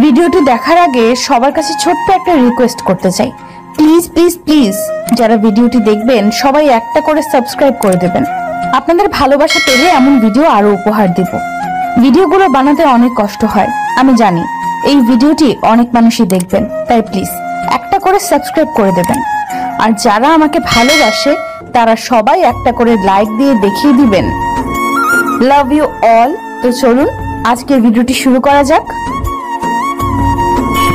ভিডিওটি দেখার আগে সবার কাছে ছোট্ট একটা রিকোয়েস্ট করতে চাই, প্লিজ প্লিজ প্লিজ যারা ভিডিওটি দেখবেন সবাই একটা করে সাবস্ক্রাইব করে দেবেন। আপনাদের ভালোবাসা পেলে এমন ভিডিও আরো উপহার দেব। ভিডিওগুলো বানাতে অনেক কষ্ট হয় আমি জানি, এই ভিডিওটি অনেক মানুষই দেখবেন, তাই প্লিজ একটা করে সাবস্ক্রাইব করে দেবেন। আর যারা আমাকে ভালোবাসে তারা সবাই একটা করে লাইক দিয়ে দেখিয়ে দিবেন লাভ ইউ অল। তো চলুন আজকের ভিডিওটি শুরু করা যাক।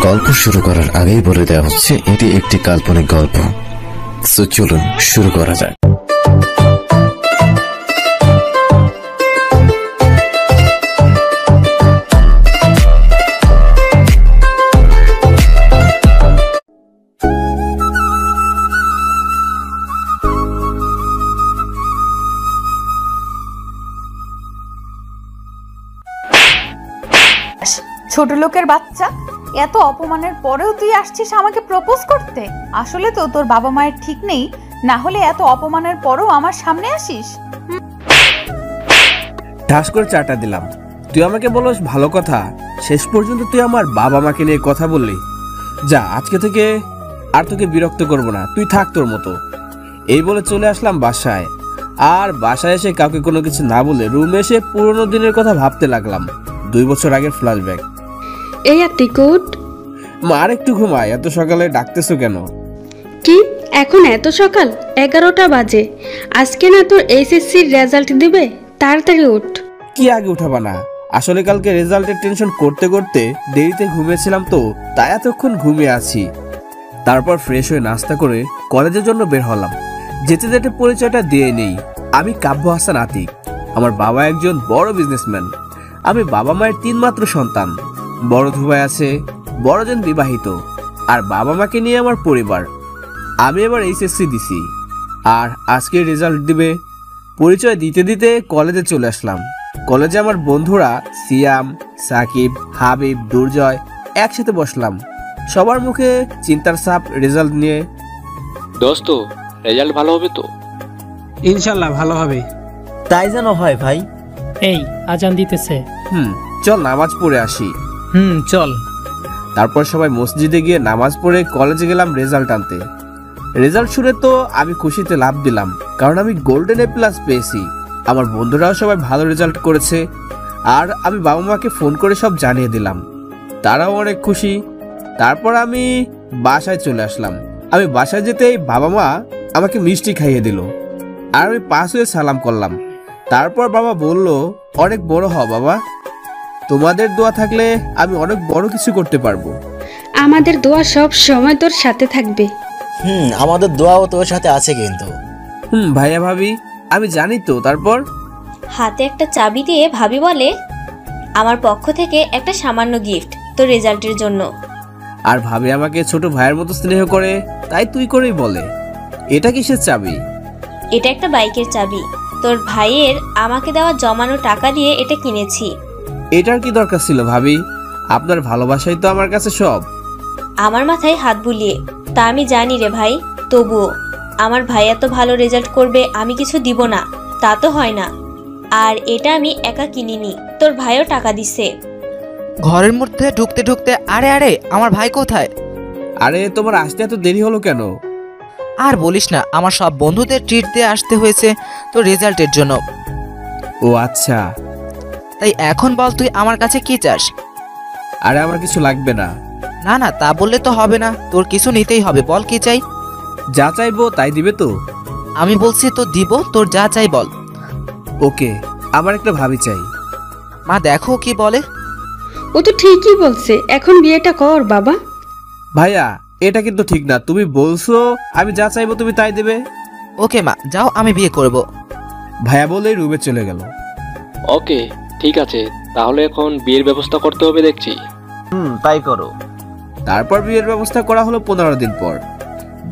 গল্প শুরু করার আগেই বলে দেওয়া হচ্ছে এটি একটি কাল্পনিক গল্প। সো চলুন শুরু করা যাক। ছোট লোকের বাচ্চা, এত অপমানের পরেও তুই আসছিস আমাকে প্রপোজ করতে? আসলে তো তোর বাবা মায়ের ঠিক নেই, না হলে এত অপমানের পরেও আমার সামনে আসিস। ঠাস করে চাটা দিলাম। তুই আমাকে বলস ভালো কথা, শেষ পর্যন্ত তুই আমার বাবা মাকে নিয়ে কথা বললি। যা, আজকে থেকে আর তোকে বিরক্ত করব না, তুই থাক তোর মতো। এই বলে চলে আসলাম বাসায়। আর বাসায় এসে কাউকে কোনো কিছু না বলে রুমে এসে পুরোনো দিনের কথা ভাবতে লাগলাম। 2 বছর আগের ফ্ল্যাশব্যাক। এই আতিকুট, মা আর একটু ঘুমায়, এত সকালে ডাকতেছো কেন? কি এখন এত সকাল? 11টা বাজে। আজকে না তোর এইচএসসির রেজাল্ট দিবে, তাড়াতাড়ি ওঠ। কি আগে উঠাবা না? আসলে কালকে রেজাল্টের টেনশন করতে করতে দেরিতে ঘুমিয়েছিলাম, তো তাই এতক্ষণ ঘুমিয়ে আছি। তারপর ফ্রেশ হয়ে নাস্তা করে কলেজের জন্য বের হলাম। যেতে যেতে পরিচয়টা দিয়ে নেই, আমি কাব্য হাসান আতিক। আমার বাবা একজন বড় বিজনেসম্যান। আমি বাবা মায়ের 3 মাত্র সন্তান। বড় ভাই আছে, বড়জন বিবাহিত, আর বাবা মাকে নিয়ে আমার পরিবার। আমি এবার এইচএসসি দিছি, আর আজকে রেজাল্ট দিবে। পরিচয় দিতে দিতে কলেজে চলে আসলাম। কলেজে আমার বন্ধুরা সিয়াম, সাকিব, হাবিব, দুর্জয় একসাথে বসলাম। সবার মুখে চিন্তার ছাপ রেজাল্ট নিয়ে। দোস্ত, রেজাল্ট ভালো হবে তো? ইনশাল্লাহ ভালো হবে। তাই যেন হয় ভাই। এই আজান দিতেছে। চল নামাজ পড়ে আসি। চল। তারপর সবাই মসজিদে গিয়ে নামাজ পড়ে কলেজে গেলাম রেজাল্ট আনতে। রেজাল্ট শুনে তো আমি খুশিতে লাফ দিলাম, কারণ আমি গোল্ডেন A+ পেয়েছি। আমার বন্ধুরাও সবাই ভালো রেজাল্ট করেছে। আর আমি বাবা মাকে ফোন করে সব জানিয়ে দিলাম, তারাও অনেক খুশি। তারপর আমি বাসায় চলে আসলাম। আমি বাসায় যেতেই বাবা মা আমাকে মিষ্টি খাইয়ে দিল, আর আমি পাশ হয়ে সালাম করলাম। তারপর বাবা বলল, অনেক বড় হ বাবা, তোমাদের দোয়া থাকলে আমি অনেক বড় কিছু করতে পারবো। আমাদের দোয়া সব সময় তোর সাথে থাকবে। আমাদের দোয়াও তোর সাথে আছে কিন্তু। ভাইয়া ভাবি, আমি জানি তো। তারপর হাতে একটা চাবি দিয়ে ভাবি বলে, আমার পক্ষ থেকে একটা সামান্য গিফট তোর রেজাল্টের জন্য। আর ভাবি আমাকে ছোট ভাইয়ের মতো স্নেহ করে, তাই তুই করেই বলে। এটা কিসের চাবি? এটা একটা বাইকের চাবি। তোর ভাইয়ের আমাকে দেওয়া জমানো টাকা দিয়ে এটা কিনেছি। এটার কি দরকার ছিল ভাবি? আপনার ভালোবাসাই তো আমার কাছে সব। আমার মাথায় হাত বুলিয়ে, তা আমি জানি রে ভাই, তবুও আমার ভাই এত ভালো রেজাল্ট করবে আমি কিছু দিব না, তা তো হয় না। আর এটা আমি একা কিনিনি, তোর ভাইও টাকা দিছে। ঘরের মধ্যে ঢুকতে ঢুকতে আরে আরে আমার ভাই কোথায়? আরে তোমার আসতে এত দেরি হলো কেন? আর বলিস না, আমার সব বন্ধুদের ট্রিট দিয়ে আসতে হয়েছে তোর রেজাল্টের জন্য। ও আচ্ছা, তাই এখন বল তুই আমার কাছে কি চাস? আরে আমার কিছু লাগবে না। না না, তা বললে তো হবে না, তোর কিছু নিতেই হবে। বল কি চাই? যা চাইবো তাই দিবে তো? আমি বলছি তো দিব, তোর যা চাই বল। ওকে, আমার একটা ভাবি চাই। মা দেখো কি বলে। ও তো ঠিকই বলছে, এখন বিয়েটা কর বাবা। ভাইয়া, এটা কিন্তু ঠিক না। তুমি বলছো আমি যা চাইবো তুমি তাই দেবে। ওকে মা, যাও, আমি বিয়ে করব। ভাইয়া বলেই রুমে চলে গেল। ওকে ঠিক আছে, তাহলে এখন বিয়ের ব্যবস্থা করতে হবে দেখছি। তাই করো। তারপর বিয়ের ব্যবস্থা করা হলো 15 দিন পর।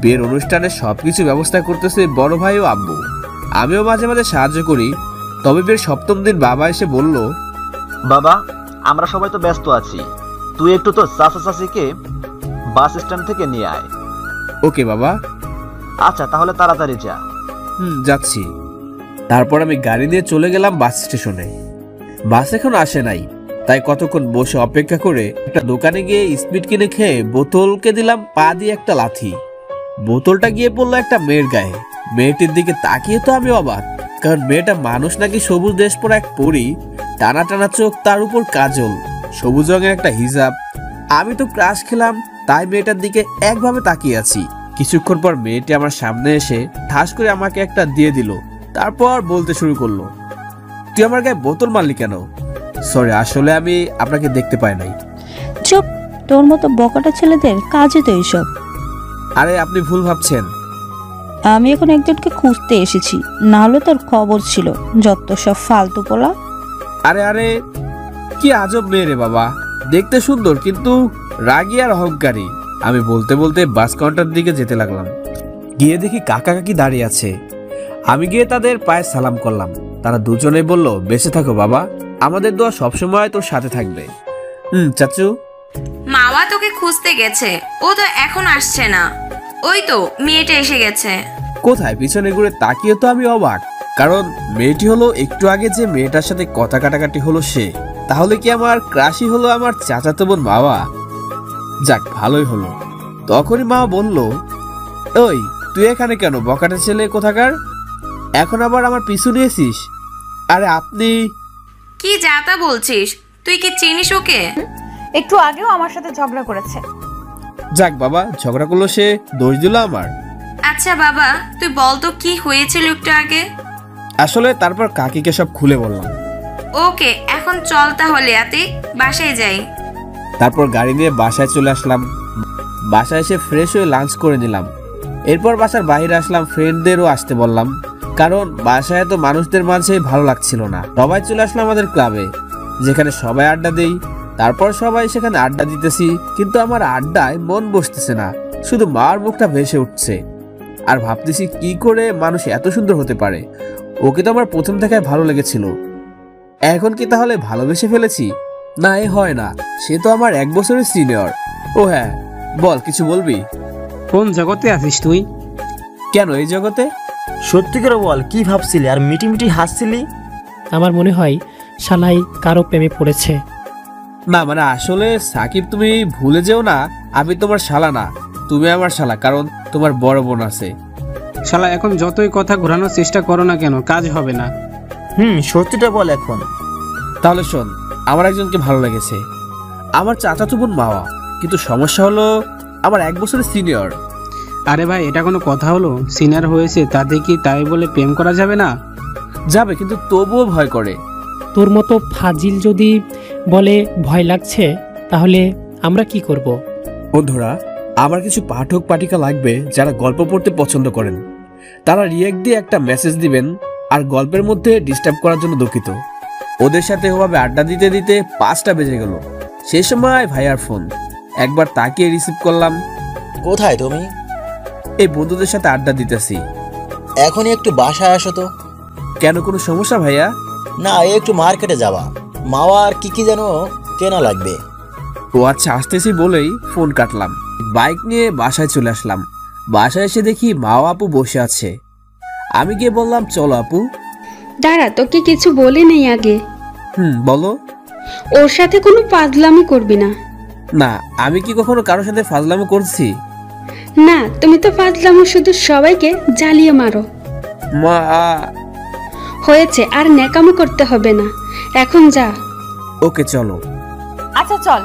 বিয়ের অনুষ্ঠানে সবকিছু ব্যবস্থা করতেছে বড় ভাই ও আব্বু। আমিও মাঝে মাঝে সাহায্য করি। তবে বিয়ের 7ম দিন বাবা এসে বলল, বাবা, আমরা সবাই তো ব্যস্ত আছি, তুই একটু তো চাচা চাচিকে বাস স্ট্যান্ড থেকে নিয়ে আয়। ওকে বাবা। আচ্ছা তাহলে তাড়াতাড়ি যা। যাচ্ছি। তারপর আমি গাড়ি নিয়ে চলে গেলাম বাস স্টেশনে। বাস এখন আসে নাই। তাই কতক্ষণ বসে অপেক্ষা করে একটা দোকানে গিয়ে স্পিড কিনে খেয়ে বোতলকে দিলাম পা দিয়ে একটা লাথি। বোতলটা গিয়ে পড়লো একটা মেয়ের গায়ে। মেয়েটির দিকে তাকিয়ে তো আমি অবাক, কারণ মেয়েটা মানুষ নাকি সবুজ ড্রেস পরা এক পরী, টানা টানা চোখ, তার উপর কাজল, সবুজ রঙের একটা হিজাব। আমি তো ক্রাশ খেলাম, তাই মেয়েটার দিকে একভাবে তাকিয়ে আছি। কিছুক্ষণ পর মেয়েটি আমার সামনে এসে ঠাস করে আমাকে একটা দিয়ে দিল, তারপর বলতে শুরু করলো, তুই আমার গায়ে বোতল মারলি কেন? সরি, আসলে আমি আপনাকে দেখতে পাই নাই। চুপ, তোর মতো বকাটা ছেলেদের কাজে তো এইসব। আরে আপনি ভুল ভাবছেন। আমি এখন একজনকে খুঁজতে এসেছি, না হলে তোর খবর ছিল। যত সব ফালতু পোলা। আরে আরে, কি আজব মেয়ে রে বাবা, দেখতে সুন্দর কিন্তু রাগী আর অহংকারী। আমি বলতে বলতে বাস কাউন্টার দিকে যেতে লাগলাম। গিয়ে দেখি কাকা কাকি দাঁড়িয়ে আছে। আমি গিয়ে তাদের পায়ে সালাম করলাম। তারা দুজনেই বলল, বেঁচে থাকো বাবা, আমাদের দোয়া সবসময় তোর সাথে থাকবে। চাচু, মাওয়া তোকে খুঁজতে গেছে, ও তো এখন আসছে না। ওই তো মেয়েটা এসে গেছে। কোথায়? পিছনে ঘুরে তাকিয়ে তো আমি অবাক, কারণ মেয়েটি হলো একটু আগে যে মেয়েটার সাথে কথা কাটাকাটি হলো সে। তাহলে কি আমার ক্রাশই হলো আমার চাচাতো বোন মাওয়া? যাক, ভালোই হলো। তখনই মা বলল, ওই তুই এখানে কেন, বকাটা ছেলে কোথাকার? এখন আবার আমার পিছু নিয়েছিস? আরে আপনি কি যাতা বলছিস? তুই কি চিনিস ওকে? একটু আগেও আমার সাথে ঝগড়া করেছে। যাক বাবা, ঝগড়া করলো সে, দোষ দিল আমার। আচ্ছা বাবা, তুই বল তো কি হয়েছিল একটু আগে। আসলে তারপর কাকিকে সব খুলে বললাম। ওকে, এখন চল তাহলে আতিক, বাসায় যাই। তারপর গাড়ি নিয়ে বাসায় চলে আসলাম। বাসায় এসে ফ্রেশ হয়ে লাঞ্চ করে নিলাম। এরপর বাসার বাইরে আসলাম, ফ্রেন্ডদেরও আসতে বললাম, কারণ বাসায় তো মানুষদের মাঝে ভালো লাগছিল না। সবাই চলে আসলাম আমাদের ক্লাবে, যেখানে সবাই আড্ডা দেই। তারপর সবাই সেখানে আড্ডা দিতেছি, কিন্তু আমার আড্ডায় মন বসতেছে না, শুধু মার মুখটা ভেসে উঠছে। আর ভাবতেছি কি করে মানুষ এত সুন্দর হতে পারে। ওকে তো আমার প্রথম দেখায় ভালো লেগেছিল, এখন কি তাহলে ভালোবেসে ফেলেছি? না, এ হয় না, সে তো আমার 1 বছরের সিনিয়র। ও হ্যাঁ, বল, কিছু বলবি? কোন জগতে আছিস তুই? কেন এই জগতে? সত্যি করে বল, কি ভাবছিলি আর মিটি মিটি হাসছিলি? আমার মনে হয় শালাই কারো প্রেমে পড়েছে। না মানে আসলে সাকিব, তুমি ভুলে যেও না, আমি তোমার শালা না, তুমি আমার শালা, কারণ তোমার বড় বোন আছে। শালা, এখন যতই কথা ঘোরানোর চেষ্টা করো না কেন, কাজ হবে না। সত্যিটা বল এখন। তাহলে শোন, আমার একজনকে ভালো লেগেছে, আমার চাচাতো বোন মাওয়া, কিন্তু সমস্যা হলো আমার 1 বছরের সিনিয়র। আরে ভাই, এটা কোনো কথা হলো? সিনিয়র হয়েছে তাতে কি তাই বলে প্রেম করা যাবে না? যাবে, কিন্তু তবুও ভয় করে। তোর মতো ফাজিল যদি বলে ভয় লাগছে, তাহলে আমরা কি করব? বন্ধুরা, আমার কিছু পাঠক পাঠিকা লাগবে যারা গল্প পড়তে পছন্দ করেন। তারা রিয়েক্ট দিয়ে একটা মেসেজ দিবেন, আর গল্পের মধ্যে ডিস্টার্ব করার জন্য দুঃখিত। ওদের সাথে ওভাবে আড্ডা দিতে দিতে 5টা বেজে গেল। সেই সময় ভাইয়ার ফোন, একবার তাকিয়ে রিসিভ করলাম। কোথায় তুমি? এই বন্ধুদের সাথে আড্ডা দিতেছি। এখনই একটু বাসায় আসো তো। কেন, কোনো সমস্যা ভাইয়া? না, একটু মার্কেটে যাবা, মাওয়ার কি যেন কেনা লাগবে। ও আচ্ছা, আসতেছি বলেই ফোন কাটলাম। বাইক নিয়ে বাসায় চলে আসলাম। বাসায় এসে দেখি মাওয়া আপু বসে আছে। আমি গিয়ে বললাম, চলো আপু। দাঁড়া, তোকে কিছু বলে নেই আগে। বলো। ওর সাথে কোনো ফাজলামি করবি না। না, আমি কি কখনো কারোর সাথে ফাজলামি করছি? না, তুমি তো ফাজলামো শুধু সবাইকে জ্বালিয়ে মারো। মা, হয়েছে, আর নেকামো করতে হবে না, এখন যা। ওকে চলো। আচ্ছা চল,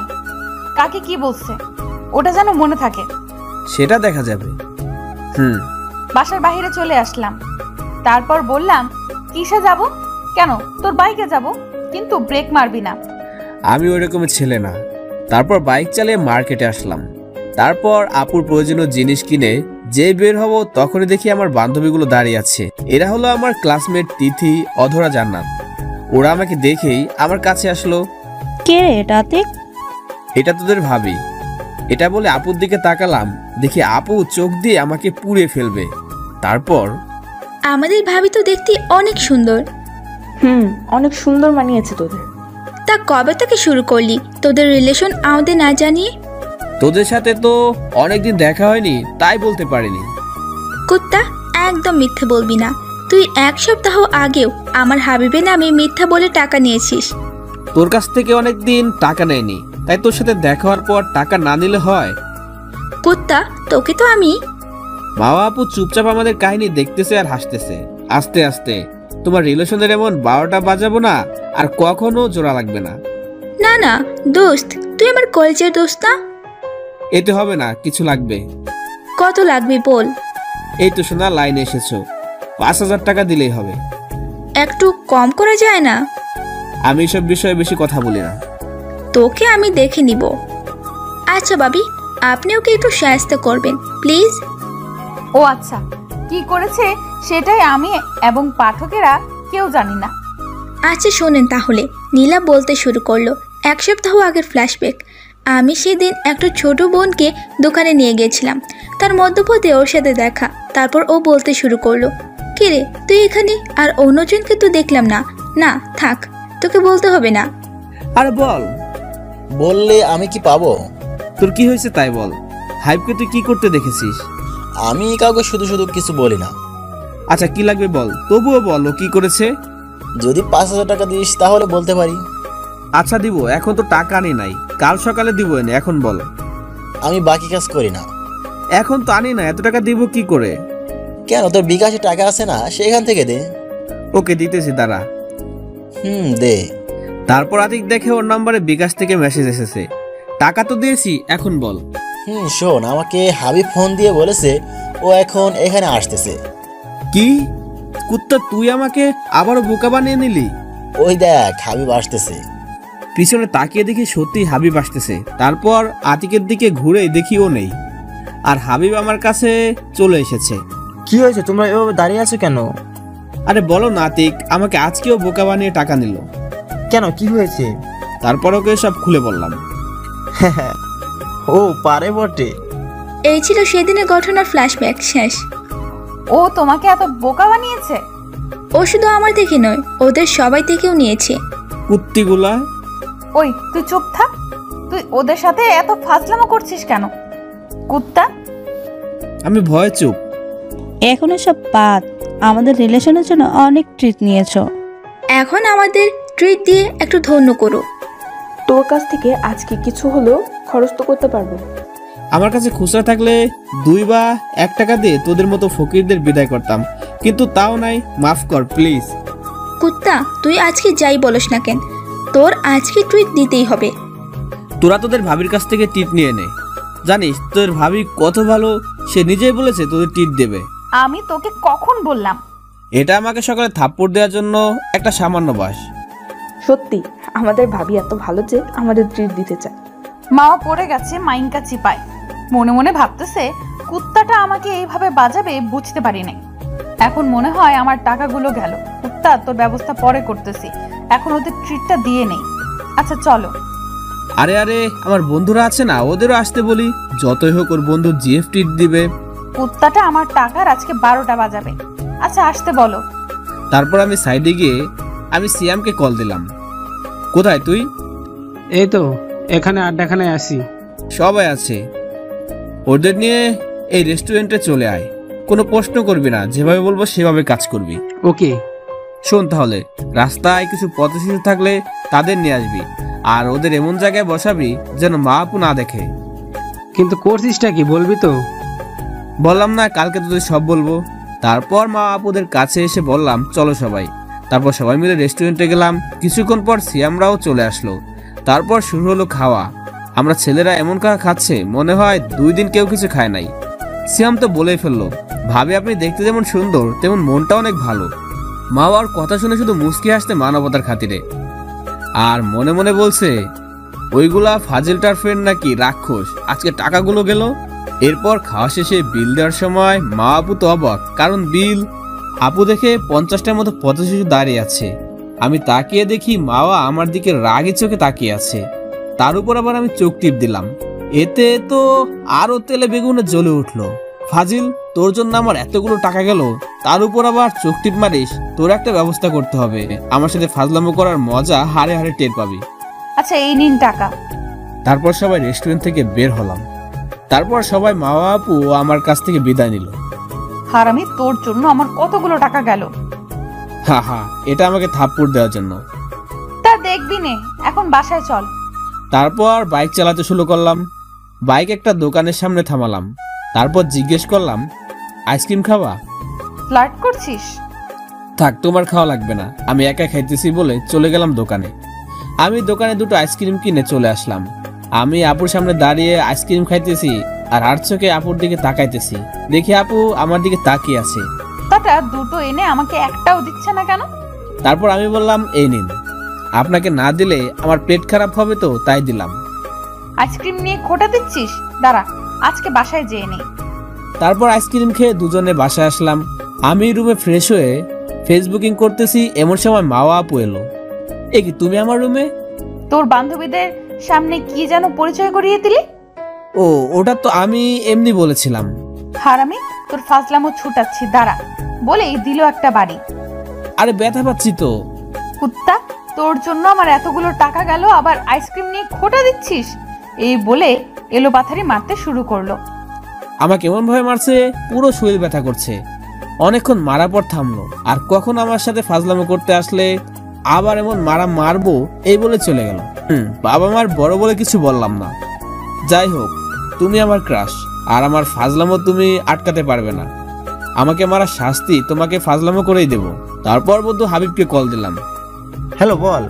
কাকে কি বলছে ওটা যেন মনে থাকে। সেটা দেখা যাবে। বাসার বাইরে চলে আসলাম। তারপর বললাম, কিসে যাব? কেন, তোর বাইকে যাব, কিন্তু ব্রেক মারবি না। আমি ওই রকমের ছেলে না। তারপর বাইক চালিয়ে মার্কেটে আসলাম। তারপর আপুর প্রয়োজনীয় জিনিস কিনে যে বের হব, তখনই দেখি আমার বান্ধবীগুলো দাঁড়িয়ে আছে। এরা হলো আমার ক্লাসমেট তিথি, অধরা, জান্নাত। ওরা আমাকে দেখেই আমার কাছে আসলো। কে এটা আতিক? এটা তোদের ভাবি। এটা বলে আপুর দিকে তাকালাম, দেখি আপু চোখ দিয়ে আমাকে পুড়ে ফেলবে। তারপর, আমাদের ভাবি তো দেখতে অনেক সুন্দর। অনেক সুন্দর মানিয়েছে তোদের। তা কবে থেকে শুরু করলি তোদের রিলেশন আমাদের না জানিয়ে? তোদের সাথে তো অনেকদিন দেখা হয়নি, তাই বলতে পারিনি। কুত্তা, একদম মিথ্যা বলবি না। তুই 1 সপ্তাহ আগেও আমার হাবিবের নামে মিথ্যা বলে টাকা নিয়েছিস। তোর কাছ থেকে অনেকদিন টাকা নেয়নি, তাই তোর সাথে দেখা হওয়ার পর টাকা না নিলে হয়? কুত্তা, তোকে তো আমি। মাওয়া আপু চুপচাপ আমাদের কাহিনী দেখতেছে আর হাসতেছে। আস্তে আস্তে তোমার রিলেশনের এমন 12টা বাজাবো না, আর কখনো জোড়া লাগবে না। না না দোস্ত, তুই আমার কলেজের দোস্ত না। এতে হবে না, কিছু লাগবে। কত লাগবে বল। এই তো শোনা, লাইনে এসেছো, 5,000 টাকা দিলেই হবে। একটু কম করা যায় না? আমি এসব বিষয়ে বেশি কথা বলি না। তোকে আমি দেখে নিব। আচ্ছা ভাবি, আপনি ওকে একটু সাহায্য করবেন প্লিজ। ও আচ্ছা, কি করেছে সেটাই আমি এবং পাঠকেরা কেউ জানি না। আচ্ছা শোনেন তাহলে। নীলা বলতে শুরু করলো, 1 সপ্তাহ আগের ফ্ল্যাশব্যাক। আমি সেদিন একটা ছোট বোনকে দোকানে নিয়ে গেছিলাম। তার মধ্যপথে ওর সাথে দেখা। তারপর ও বলতে শুরু করলো, কিরে তুই এখানে, আর অন্যজনকে তো দেখলাম না। না থাক, তোকে বলতে হবে না। আরে বল। বললে আমি কি পাবো? তোর কি হয়েছে তাই বল। হাইপকে তুই কি করতে দেখেছিস? আমি কাউকে শুধু শুধু কিছু বলি না। আচ্ছা কি লাগবে বল, তবুও বল ও কি করেছে। যদি 5,000 টাকা দিস তাহলে বলতে পারি। আচ্ছা দিব, এখন তো টাকা আনি নাই, কাল সকালে দিব এনে, এখন বল। আমি বাকি কাজ করি না। এখন তো আনি না, এত টাকা দিব কি করে? কেন, তোর বিকাশে টাকা আছে না, সেখান থেকে দে। ওকে দিতেছি, দাঁড়া। দে। তারপর আতিক দেখে ওর নম্বরে বিকাশ থেকে মেসেজ এসেছে। টাকা তো দিয়েছি, এখন বল। শোন, আমাকে হাবিব ফোন দিয়ে বলেছে ও এখন এখানে আসতেছে। কি কুত্তা, তুই আমাকে আবারও বোকা বানিয়ে নিলি? ওই দেখ হাবিব আসতেছে। পিছনে তাকিয়ে দেখি সত্যি হাবিব আসতেছে। তারপর আতিকের দিকে ঘুরে দেখি ও নেই, আর হাবিব আমার কাছে চলে এসেছে। কি হয়েছে, তোমরা এভাবে দাঁড়িয়ে আছো কেন? আরে বলো না আতিক, আমাকে আজকেও বোকা বানিয়ে টাকা নিল। কেন, কি হয়েছে? তারপর ওকে সব খুলে বললাম। ও পারে বটে। এই ছিল সেদিনের ঘটনার ফ্ল্যাশব্যাক শেষ। ও তোমাকে এত বোকা বানিয়েছে? ও শুধু আমার থেকে নয়, ওদের সবাই থেকেও নিয়েছে। কুত্তিগুলা। ওই তুই চুপ থাক, তুই ওদের সাথে এত ফাজলামো করছিস কেন কুত্তা? আমি ভয়ে চুপ। এখন সব বাদ, আমাদের রিলেশনের জন্য অনেক ট্রিট নিয়েছো, এখন আমাদের ট্রিট দিয়ে একটু ধন্য করো। তোর কাছ থেকে আজকে কিছু হলেও খরচ তো করতে পারবো। আমার কাছে খুচরা থাকলে 2 বা 1 টাকা দিয়ে তোদের মতো ফকিরদের বিদায় করতাম, কিন্তু তাও নাই। মাফ কর প্লিজ। কুত্তা, তুই আজকে যাই বলস না কেন, তোর আজকে ট্রিট দিতেই হবে। তোরা তোদের ভাবির কাছ থেকে টিট নিয়ে নে। জানিস তোর ভাবি কত ভালো, সে নিজেই বলেছে তোদের টিট দেবে। আমি তোকে কখন বললাম? এটা আমাকে সকালে থাপ্পড় দেওয়ার জন্য একটা সামান্য বাস। সত্যি আমাদের ভাবি এত ভালো যে আমাদের ট্রিট দিতে চায়। মাও পড়ে গেছে মাইনকা চিপায়, মনে মনে ভাবতেছে কুত্তাটা আমাকে এইভাবে বাজাবে বুঝতে পারি নাই। এখন মনে হয় আমার টাকাগুলো গেল। কুত্তা, তোর ব্যবস্থা পরে করতেছি, এখন ওদের ট্রিটটা দিয়ে নেই। আচ্ছা চলো। আরে আরে, আমার বন্ধুরা আছে না, ওদেরও আসতে বলি। যতই হোক ওর বন্ধু জিএফ ট্রিট দিবে। কুত্তাটা আমার টাকার আজকে 12টা বাজাবে। আচ্ছা আসতে বলো। তারপর আমি সাইডে গিয়ে আমি সিয়ামকে কল দিলাম। কোথায় তুই? এই তো এখানে আড্ডাখানে আসি। সবাই আছে, ওদের নিয়ে এই রেস্টুরেন্টে চলে আয়। কোনো প্রশ্ন করবি না, যেভাবে বলবো সেভাবে কাজ করবি। ওকে। শোন তাহলে, রাস্তায় কিছু পথশিশু থাকলে তাদের নিয়ে আসবি, আর ওদের এমন জায়গায় বসাবি যেন মা আপু না দেখে। কিন্তু করছিসটা কি বলবি তো? বললাম না, কালকে তোদের সব বলবো। তারপর মা আপুদের কাছে এসে বললাম চলো সবাই। তারপর সবাই মিলে রেস্টুরেন্টে গেলাম। কিছুক্ষণ পর সিয়ামরাও চলে আসলো। তারপর শুরু হলো খাওয়া। আমরা ছেলেরা এমন খাচ্ছে মনে হয় 2 দিন কেউ কিছু খায় নাই। সিয়াম তো বলেই ফেললো, ভাবি আপনি দেখতে যেমন সুন্দর তেমন মনটা অনেক ভালো। মা আর কথা শুনে শুধু মুচকি হাসতে মানবতার খাতিরে, আর মনে মনে বলছে ওইগুলা ফাজিলটার ফ্রেন্ড নাকি রাক্ষস, আজকে টাকাগুলো গেল। এরপর খাওয়া শেষে বিল দেওয়ার সময় মা আপু তো অবাক, কারণ বিল আপু দেখে 50টার মতো পথশিশু দাঁড়িয়ে আছে। আমি তাকিয়ে দেখি মাওয়া আমার দিকে রাগি চোখে তাকিয়ে আছে। তার উপর আবার আমি চোখ টিপ দিলাম। এতে তো আরো তেলে বেগুনে জ্বলে উঠলো। ফাজিল, তোর জন্য আমার এতগুলো টাকা গেল, তার উপর আবার চোখ টিপ মারিস? তোর একটা ব্যবস্থা করতে হবে, আমার সাথে ফাজলামো করার মজা হাড়ে হাড়ে টের পাবি। আচ্ছা এই নিন টাকা। তারপর সবাই রেস্টুরেন্ট থেকে বের হলাম। তারপর সবাই মাওয়া আপু আমার কাছ থেকে বিদায় নিল। হারামি, তোর জন্য আমার কতগুলো টাকা গেল। হা হা, এটা আমাকে থাপ্পড় দেওয়ার জন্য। তা দেখবি নে, এখন বাসায় চল। তারপর বাইক চালাতে শুরু করলাম। বাইক একটা দোকানের সামনে থামালাম। তারপর জিজ্ঞেস করলাম, আইসক্রিম খাওয়া? ফ্লার্ট করছিস? থাক, তোমার খাওয়া লাগবে না, আমি একা খাইতেছি বলে চলে গেলাম দোকানে। আমি দোকানে দুটো আইসক্রিম কিনে চলে আসলাম। আমি আপুর সামনে দাঁড়িয়ে আইসক্রিম খাইতেছি আর আর চোখে আপুর দিকে তাকাইতেছি। দেখি আপু আমার দিকে তাকিয়ে আছে। তাটা দুটো এনে আমাকে একটাও দিচ্ছে না কেন? তারপর আমি বললাম, এই নিন। আপনাকে না দিলে আমার পেট খারাপ হবে তো তাই দিলাম। আইসক্রিম নিয়ে খোটা দিচ্ছিস? দাঁড়া, আজকে বাসায় যেয়ে নেই। তারপর আইসক্রিম খেয়ে দুজনে বাসায় আসলাম। আমি রুমে ফ্রেশ হয়ে ফেসবুকিং করতেছি, এমন সময় মাওয়া আপু এলো। এ কি, তুমি আমার রুমে? তোর বান্ধবীদের সামনে কি যেন পরিচয় করিয়ে দিলি? ও, ওটা তো আমি এমনি বলেছিলাম। হারামি, তোর ফাজলামো ছুটাচ্ছি, দাঁড়া। বলেই দিল একটা বাড়ি। আরে ব্যথা পাচ্ছি তো। কুত্তা, তোর জন্য আমার এতগুলো টাকা গেল, আবার আইসক্রিম নিয়ে খোটা দিচ্ছিস? এই বলে এলো পাথারি মারতে শুরু করলো। আমাকে এমন ভাবে মারছে, পুরো শরীর ব্যথা করছে। অনেকক্ষণ মারা পর থামলো, আর কখন আমার সাথে ফাজলামো করতে আসলে আবার এমন মারবো এই বলে চলে গেল। বাবা মার বড় বলে কিছু বললাম না। যাই হোক, তুমি আমার ক্রাশ, আর আমার ফাজলামো তুমি আটকাতে পারবে না। আমাকে মারা শাস্তি তোমাকে ফাজলামো করেই দেব। তারপর বন্ধু হাবিবকে কল দিলাম। হ্যালো, বল।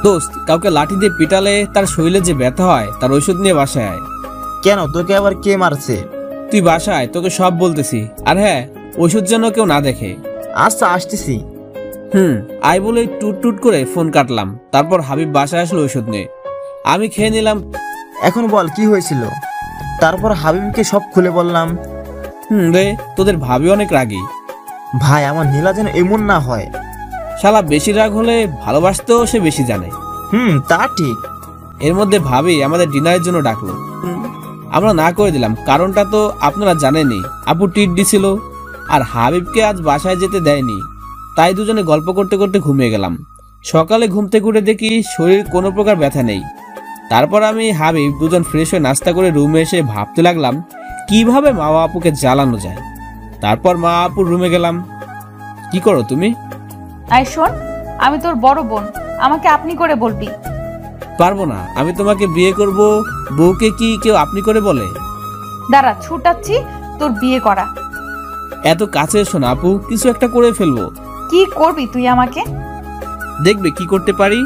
দোস্ত, কাউকে লাঠি দিয়ে পিটালে তার শরীরে যে ব্যথা হয় তার ঔষধ নিয়ে বাসায় আয়। কেন, তোকে আবার কে মারছে? তুই বাসায়, তোকে সব বলতেছি। আর হ্যাঁ, ওষুধ যেন কেউ না দেখে। আচ্ছা, আসতেছি। আই বলে টুট টুট করে ফোন কাটলাম। তারপর হাবিব বাসায় আসলো ওষুধ নিয়ে। আমি খেয়ে নিলাম। এখন বল কি হয়েছিল? তারপর হাবিবকে সব খুলে বললাম। রে, তোদের ভাবি অনেক রাগী। ভাই, আমার নীলা যেন এমন না হয়। শালা বেশি রাগ হলে ভালোবাসতেও সে বেশি জানে। তা ঠিক। এর মধ্যে ভাবি আমাদের ডিনারের জন্য ডাকলো। আমরা না করে দিলাম, কারণটা তো আপনারা জানেনই। আপু ট্রিট দিছিল, আর হাবিবকে আজ বাসায় যেতে দেয়নি। তাই দুজনে গল্প করতে করতে ঘুমিয়ে গেলাম। সকালে ঘুম থেকে উঠে দেখি শরীর কোনো প্রকার ব্যথা নেই। তারপর আমি হাবিব দুজন ফ্রেশ হয়ে নাস্তা করে রুমে এসে ভাবতে লাগলাম কিভাবে মা আপুকে জ্বালানো যায়। তারপর মা আপুর রুমে গেলাম। কি করো তুমি? আই শোন, আমি তোর বড় বোন, আমাকে আপনি করে বলবি। পারবো না, আমি তোমাকে বিয়ে করব। বউকে কি কেউ আপনি করে বলে? দাঁড়া, ছুটাচ্ছি তোর বিয়ে করা। এত কাছে এসো না আপু, কিছু একটা করে ফেলবো। কি করবি তুই আমাকে? দেখবে কি করতে পারি।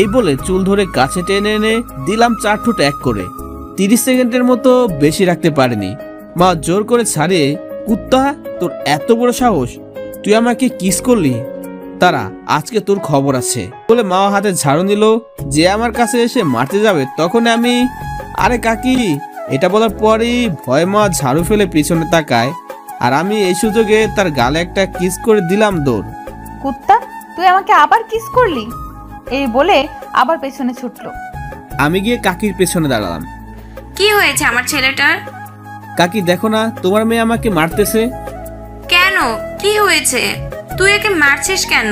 এই বলে চুল ধরে কাছে টেনে এনে দিলাম 4 ঠোঁট এক করে। 30 সেকেন্ডের মতো বেশি রাখতে পারিনি। মা জোর করে ছাড়িয়ে, কুত্তা, তোর এত বড় সাহস, তুই আমাকে কিস করলি? তারা, আজকে তোর খবর আছে বলে মা হাতে ঝাড়ু নিল। যে আমার কাছে এসে মারতে যাবে তখন আমি, আরে কাকি, এটা বলার পরই ভয় মা ঝাড়ু ফেলে পিছনে তাকায়, আর আমি এই সুযোগে তার গালে একটা কিস করে দিলাম দৌড়। কুত্তা, তুই আমাকে আবার কিস করলি? এই বলে আবার পেছনে ছুটলো। আমি গিয়ে কাকির পেছনে দাঁড়ালাম। কি হয়েছে আমার ছেলেটার? কাকি, দেখো না, তোমার মেয়ে আমাকে মারতেছে। কেন, কি হয়েছে? তুই একে মারছিস কেন?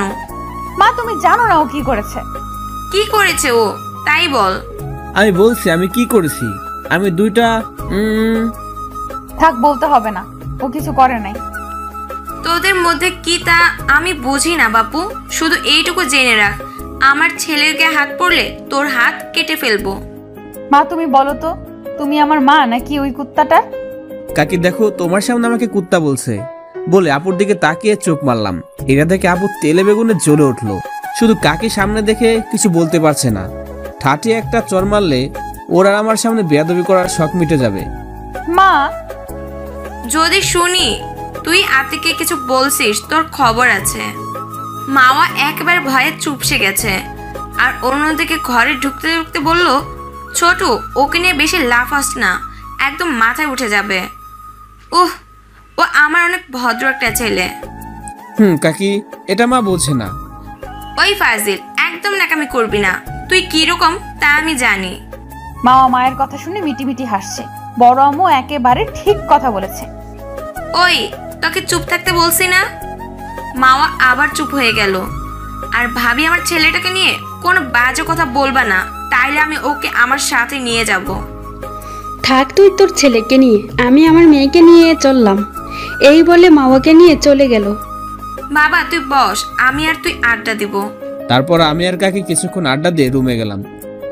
মা, তুমি জানো না ও কি করেছে? কি করেছে ও, তাই বল। আমি বলছি আমি কি করেছি। আমি দুইটা থাক, বলতে হবে না, ও কিছু করে নাই। তোদের মধ্যে কি তা আমি বুঝি না বাপু। শুধু এইটুকু জেনে রাখ, আমার ছেলের গায়ে হাত পড়লে তোর হাত কেটে ফেলবো। মা, তুমি বলো তো, তুমি আমার মা নাকি ওই কুত্তাটা? কাকি দেখো, তোমার সামনে আমাকে কুত্তা বলছে বলে আপুর দিকে তাকিয়ে চোখ মারলাম। এটা দেখে আপু তেলে বেগুনে জ্বলে উঠলো। শুধু কাকি সামনে দেখে কিছু বলতে পারছে না। ঠাটিয়ে একটা চর মারলে ওর আর আমার সামনে বেয়াদবি করার শখ মিটে যাবে। মা, যদি শুনি তুই আতিকে কিছু বলছিস, তোর খবর আছে। মাওয়া একবার ভয়ে চুপসে গেছে, আর অন্যদিকে ঘরে ঢুকতে ঢুকতে বলল, ছোট, ওকে নিয়ে বেশি লাফাস না, একদম মাথায় উঠে যাবে। ওহ, ও আমার অনেক ভদ্র একটা ছেলে। কাকি, এটা মা বলছে না। ওই ফাজিল, একদম নাকামি করবি না। তুই কিরকম তা আমি জানি। মাওয়া মায়ের কথা শুনে মিটিমিটি হাসছে। বড় আম্মু একেবারে ঠিক কথা বলেছে। ওই, তোকে চুপ থাকতে বলছি না? মাওয়া আবার চুপ হয়ে গেল। আর ভাবি, আমার ছেলেটাকে নিয়ে কোনো বাজে কথা বলবা না, তাইলে আমি ওকে আমার সাথে নিয়ে যাব। থাক তুই তোর ছেলেকে নিয়ে, আমি আমার মেয়েকে নিয়ে চললাম। এই বলে মাওয়াকে নিয়ে চলে গেল। বাবা তুই বস, আমি আর তুই আড্ডা দিব। তারপর আমি আর কাকি কিছুক্ষণ আড্ডা দিয়ে রুমে গেলাম।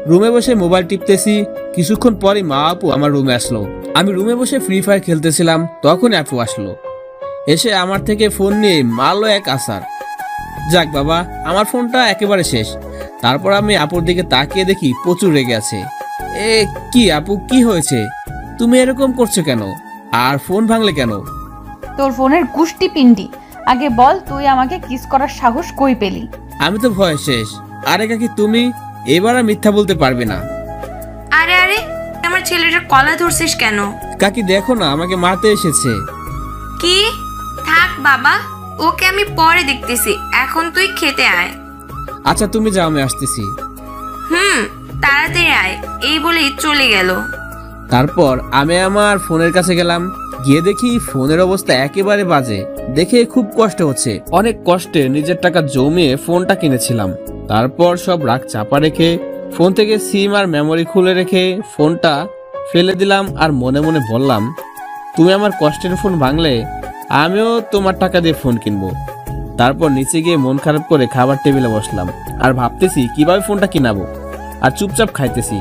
রুমে বসে মোবাইল টিপতেছি, কিছুক্ষণ পরে মা আপু আমার রুমে আসলো। আমি রুমে বসে ফ্রি ফায়ার খেলতেছিলাম, তখন আপু আসলো। এসে আমার থেকে ফোন নিয়ে মারলো এক আসার। যাক বাবা, আমার ফোনটা একেবারে শেষ। তারপর আমি আপুর দিকে তাকিয়ে দেখি প্রচুর রেগে আছে। এ কি আপু, কি হয়েছে? তুমি এরকম করছো কেন? আর ফোন ভাঙলে কেন? তোর ফোনের গুষ্টি পিন্ডি। আগে বল, তুই আমাকে কিস করার সাহস কই পেলি? আমি তো ভয় শেষ। আরে কাকি, তুমি এবার আর মিথ্যা বলতে পারবে না। আরে আরে, আমার ছেলেটার কলা ধরছিস কেন? কাকি দেখো না, আমাকে মারতে এসেছে। কি? থাক বাবা, ওকে আমি পরে দেখতেছি, এখন তুই খেতে আয়। আচ্ছা তুমি যাও, আমি আসতেছি। তাড়াতাড়ি আয়, এই বলেই চলে গেল। তারপর আমি আমার ফোনের কাছে গেলাম, গিয়ে দেখি ফোনের অবস্থা একেবারে বাজে। দেখে খুব কষ্ট হচ্ছে। অনেক কষ্টে নিজের টাকা জমিয়ে ফোনটা কিনেছিলাম। তারপর সব রাগ চাপা রেখে ফোন থেকে সিম আর মেমোরি খুলে রেখে ফোনটা ফেলে দিলাম। আর মনে মনে বললাম, তুমি আমার কষ্টের ফোন ভাঙলে আমিও তোমার টাকা দিয়ে ফোন কিনবো। তারপর নিচে গিয়ে মন খারাপ করে খাবার টেবিলে বসলাম আর ভাবতেছি কিভাবে ফোনটা কিনাবো, আর চুপচাপ খাইতেছি।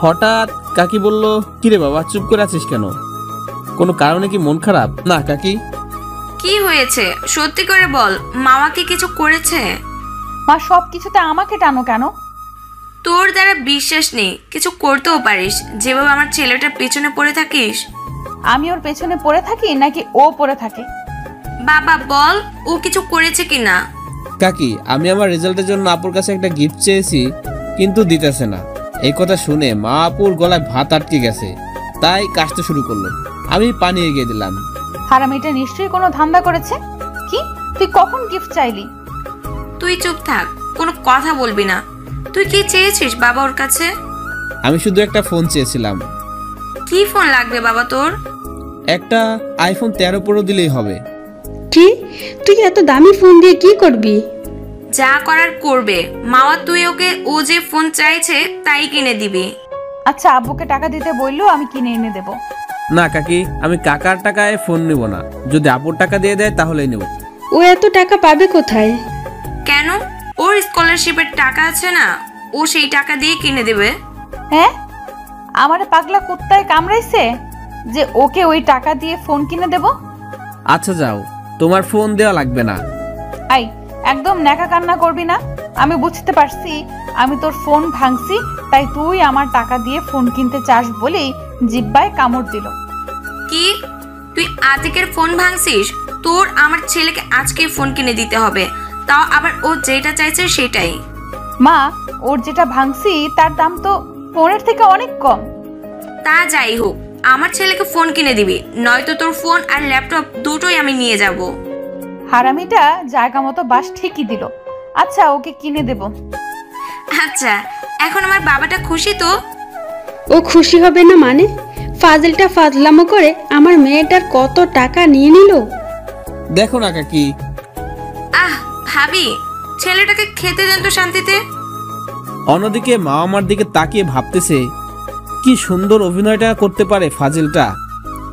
হঠাৎ কাকি বলল, কিরে বাবা চুপ করে আছিস কেন? কোনো কারণে কি মন খারাপ? না কাকি। কি হয়েছে সত্যি করে বল, মামা কি কিছু করেছে? মা সব কিছুতে আমাকে টানো কেন? তোর দ্বারা বিশ্বাস নেই, কিছু করতেও পারিস। যেভাবে আমার ছেলেটার পেছনে পড়ে থাকিস। আমি ওর পেছনে পড়ে থাকি নাকি ও পড়ে থাকে? বাবা বল, ও কিছু করেছে কিনা? কাকি, আমি আমার রেজাল্টের জন্য আপুর কাছে একটা গিফট চেয়েছি, কিন্তু দিতেছে না। এই কথা শুনে মা আপুর গলায় ভাত আটকে গেছে, তাই কাশতে শুরু করলো। আমি পানি এগিয়ে দিলাম। হারামিটা নিশ্চয়ই কোনো ধান্দা করেছে। কি, তুই কখন গিফট চাইলি? তুই চুপ থাক, কোনো কথা বলবি না। তুই কি চেয়েছিস বাবা ওর কাছে? আমি শুধু একটা ফোন চেয়েছিলাম। কি ফোন লাগবে বাবা তোর? একটা আইফোন 13 প্রো দিলেই হবে। কি? তুই এত দামি ফোন দিয়ে কি করবি? যা করার করবে মাওয়া, তুই ওকে ও যে ফোন চাইছে তাই কিনে দিবি। আচ্ছা, আব্বুকে টাকা দিতে বললো, আমি কিনে এনে দেব। না কাকি, আমি কাকার টাকায় ফোন নেব না। যদি আপুর টাকা দিয়ে দেয় তাহলেই নেব। ও এত টাকা পাবে কোথায়? কেন? ওর স্কলারশিপের টাকা আছে না, ও সেই টাকা দিয়ে কিনে দেবে। হ্যাঁ, আমারে পাগলা কুত্তায় কামড়াইছে যে ওকে ওই টাকা দিয়ে ফোন কিনে দেব? আচ্ছা যাও, তোমার ফোন দেওয়া লাগবে না। আই, একদম ন্যাকা কান্না করবি না। আমি বুঝতে পারছি আমি তোর ফোন ভাঙছি, তাই তুই আমার টাকা দিয়ে ফোন কিনতে চাস বলেই জিব্বায় কামড় দিল। কি? তুই আতিকের ফোন ভাঙছিস? তোর আমার ছেলেকে আজকে ফোন কিনে দিতে হবে, তাও আবার ও যেটা চাইছে সেটাই। মা, ওর যেটা ভাঙছি তার দাম তো ফোনের থেকে অনেক কম। তা যাই হোক, আমার ছেলেকে ফোন কিনে দিবি, নয়তো তোর ফোন আর ল্যাপটপ দুটোই আমি নিয়ে যাব। হারামিটা জায়গা মতো বাস ঠিকই দিল। আচ্ছা, ওকে কিনে দেব। আচ্ছা, এখন আমার বাবাটা খুশি তো? ও খুশি হবে না মানে? ফাজিলটা ফাজলামো করে আমার মেয়েটার কত টাকা নিয়ে নিল। দেখো না কাকি। ভাবি, ছেলেটাকে খেতে দেন তো শান্তিতে। অন্যদিকে মা আমার দিকে তাকিয়ে ভাবতেছে, কি সুন্দর অভিনয়টা করতে পারে ফাজিলটা।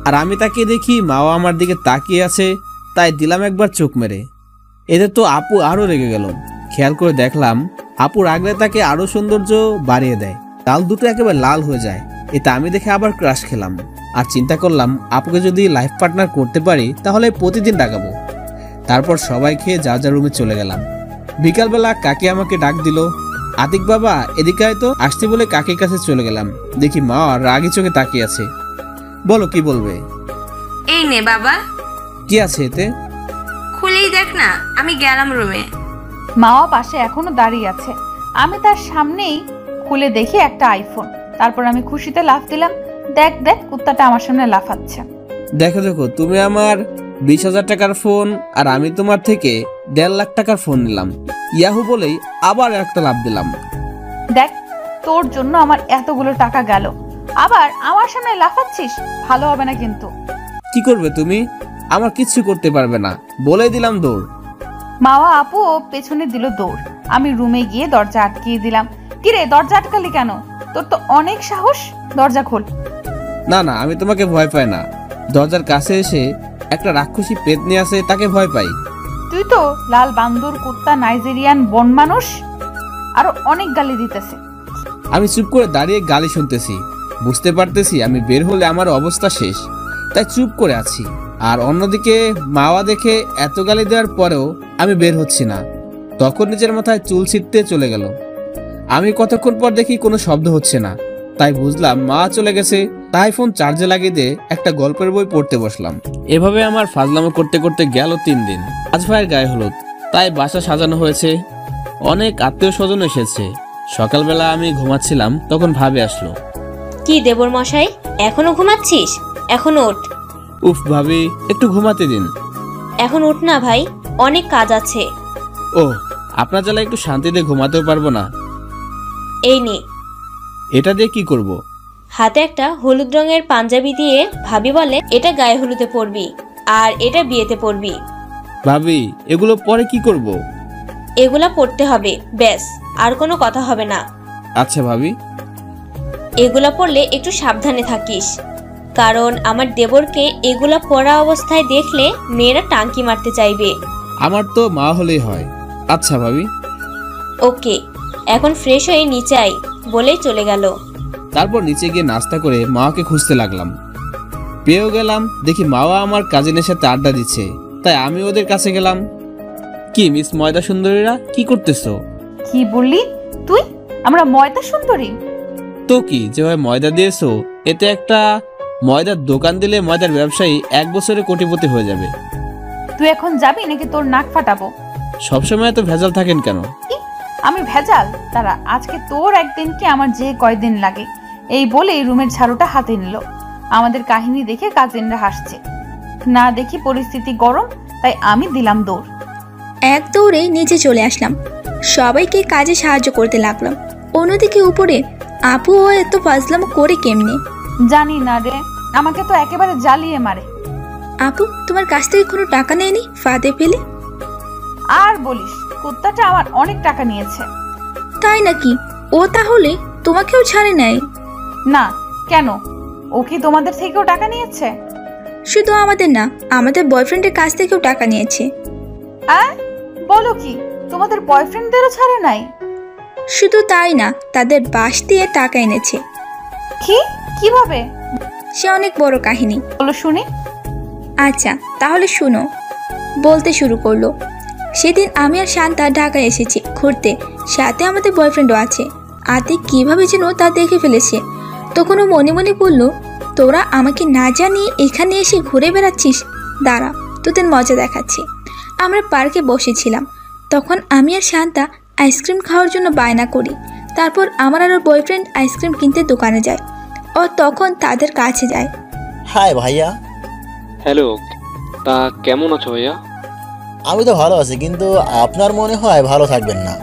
আর আমি তাকে দেখি মাও আমার দিকে তাকিয়ে আছে, তাই দিলাম একবার চোখ মেরে। এদের তো আপু আরো রেগে গেল। খেয়াল করে দেখলাম আপু রাগলে তাকে আরো সৌন্দর্য বাড়িয়ে দেয়, তাল দুটো একেবারে লাল হয়ে যায়। এটা আমি দেখে আবার ক্রাশ খেলাম আর চিন্তা করলাম, আপুকে যদি লাইফ পার্টনার করতে পারি তাহলে প্রতিদিন ডাকাবো। তারপর সবাই খেয়ে যা যা রুমে চলে গেলাম। বিকালবেলা কাকি আমাকে ডাক দিল, আতিক বাবা এদিকে আয় তো। আসতে বলে কাকির কাছে চলে গেলাম। দেখি মা রাগি চোখে তাকিয়ে আছে। বলো কি বলবে? এই নে বাবা। কি আছে এতে? খুলেই দেখ না। আমি গেলাম রুমে। মাও পাশে এখনো দাঁড়িয়ে আছে। আমি তার সামনেই খুলে দেখি একটা আইফোন। তারপর আমি খুশিতে লাফ দিলাম। দেখ দেখ, কুত্তাটা আমার সামনে লাফাচ্ছে। দেখো দেখো, তুমি আমার 20,000 টাকার ফোন আর আমি তোমার থেকে 1.5 লাখ টাকার ফোন নিলাম। ইয়াহু বলেই আবার একটা লাভ দিলাম। দেখ, তোর জন্য আমার এতগুলো টাকা গেল, আবার আমার সামনে লাফাচ্ছিস। ভালো হবে না কিন্তু। কি করবে তুমি? আমার কিচ্ছু করতে পারবে না, বলে দিলাম দৌড়। মাওয়া আপু পেছনে দিল দৌড়। আমি রুমে গিয়ে দরজা আটকিয়ে দিলাম। কিরে, দরজা আটকালি কেন? তোর তো অনেক সাহস, দরজা খোল। না না, আমি তোমাকে ভয় পাই না। দরজার কাছে এসে একটা রাক্ষসী পেতনি আছে, তাকে ভয় পাই। তুই তো লাল বান্দর কুত্তা নাইজেরিয়ান বন মানুষ। আরো অনেক গালি দিতেছে। আমি চুপ করে দাঁড়িয়ে গালি শুনতেছি। বুঝতে পারতেছি আমি বের হলে আমার অবস্থা শেষ, তাই চুপ করে আছি। আর অন্যদিকে মাওয়া দেখে এত গালি দেওয়ার পরেও আমি বের হচ্ছি না। তখন নিজের মাথায় চুল ছিটতে চলে গেল। আমি কতক্ষণ পর দেখি কোনো শব্দ হচ্ছে না, তাই বুঝলাম মা চলে গেছে। তাই ফোন চার্জে লাগিয়ে দিয়ে একটা গল্পের বই পড়তে বসলাম। এভাবে আমার ফাজলামো করতে করতে গেল 3 দিন। আজ ভাইয়ের গায়ে হলুদ, তাই বাসা সাজানো হয়েছে, অনেক আত্মীয় স্বজন এসেছে। সকালবেলা আমি ঘুমাচ্ছিলাম, তখন ভাবি আসলো। কি দেবর মশাই, এখনো ঘুমাচ্ছিস? এখন ওঠ। উফ ভাবি, একটু ঘুমাতে দিন। এখন উঠ না ভাই, অনেক কাজ আছে। ও, আপনার জ্বালা একটু শান্তিতে ঘুমাতেও পারবো না। এই নে। এটা দিয়ে কি করব? হাতে একটা হলুদ রঙের পাঞ্জাবি দিয়ে ভাবি বলে, এটা গায়ে হলুদে পরবি আর এটা বিয়েতে পরবি। ভাবি, এগুলো পরে কি করব? এগুলা পরতে হবে, ব্যাস, আর কোনো কথা হবে না। আচ্ছা ভাবি। এগুলা পরলে একটু সাবধানে থাকিস, কারণ আমার দেবরকে এগুলা পরা অবস্থায় দেখলে মেয়েরা টাঙ্কি মারতে চাইবে। আমার তো মা হলেই হয়। আচ্ছা ভাবি। ওকে, এখন ফ্রেশ হয়ে নিচে আই বলেই চলে গেল। তারপর নিচে গিয়ে নাস্তা করে মাকে খুঁজতে লাগলাম। পেয়েও গেলাম। দেখি মাওয়া আমার কাজিনের সাথে আড্ডা দিচ্ছে, তাই আমি ওদের কাছে গেলাম। কি মিস ময়দা সুন্দরীরা, কি করতেছো? কি বললি তুই? আমরা ময়দা সুন্দরী? তো কি, যেভাবে ময়দা দিয়েছো, এতে একটা ময়দার দোকান দিলে ময়দার ব্যবসায়ী 1 বছরে কোটিপতি হয়ে যাবে। তুই এখন যাবি নাকি তোর নাক ফাটাবো? সবসময় তো ভেজাল থাকেন কেন? আমি ভেজাল? তারা আজকে তোর একদিন কি আমার যে কয়দিন লাগে। এই বলেই রুমের ঝাড়ুটা হাতে নিল। আমাদের কাহিনী দেখে কাজিনরা হাসছে। না দেখি পরিস্থিতি গরম, তাই আমি দিলাম দৌড়। এক দৌড়ে নিচে চলে আসলাম, সবাইকে কাজে সাহায্য করতে লাগলাম। অন্যদিকে উপরে আপু ও এত ফাজলামো করে কেমনে জানি না রে, আমাকে তো একেবারে জ্বালিয়ে মারে। আপু তোমার কাছ থেকে কোনো টাকা নেয়নি ফাঁদে ফেলে? আর বলিস, কুত্তাটা আমার অনেক টাকা নিয়েছে। তাই নাকি? ও তাহলে তোমাকেও ছাড়ে নাই? না, কেন? ও কি তোমাদের থেকেও টাকা নিয়েছে? শুধু আমাদের না, আমাদের বয়ফ্রেন্ডের কাছ থেকেও টাকা নিয়েছে। বলো কি, তোমাদের বয়ফ্রেন্ডদেরও ছাড়ে নাই? শুধু তাই না, তাদের বাস দিয়ে টাকা এনেছে। কি? কিভাবে? সে অনেক বড় কাহিনী, বলো শুনি। আচ্ছা তাহলে শুনো। বলতে শুরু করলো, সেদিন আমি আর শান্তা ঢাকায় এসেছি ঘুরতে, সাথে আমাদের বয়ফ্রেন্ডও আছে। আতিক কিভাবে যেন তা দেখে ফেলেছে। তখন ও মনে মনে বলল, তোরা আমাকে না জানিয়ে এখানে এসে ঘুরে বেড়াচ্ছিস, দাঁড়া তোদের মজা দেখাচ্ছি। আমরা পার্কে বসেছিলাম, তখন আমি আর শান্তা আইসক্রিম খাওয়ার জন্য বায়না করি। তারপর আমার আর ওর বয়ফ্রেন্ড আইসক্রিম কিনতে দোকানে যায়। ও তখন তাদের কাছে যায়। হাই ভাইয়া। হ্যালো, তা কেমন আছো ভাইয়া? আমি তো ভালো আছি, কিন্তু আপনার মনে হয় ভালো থাকবেন না।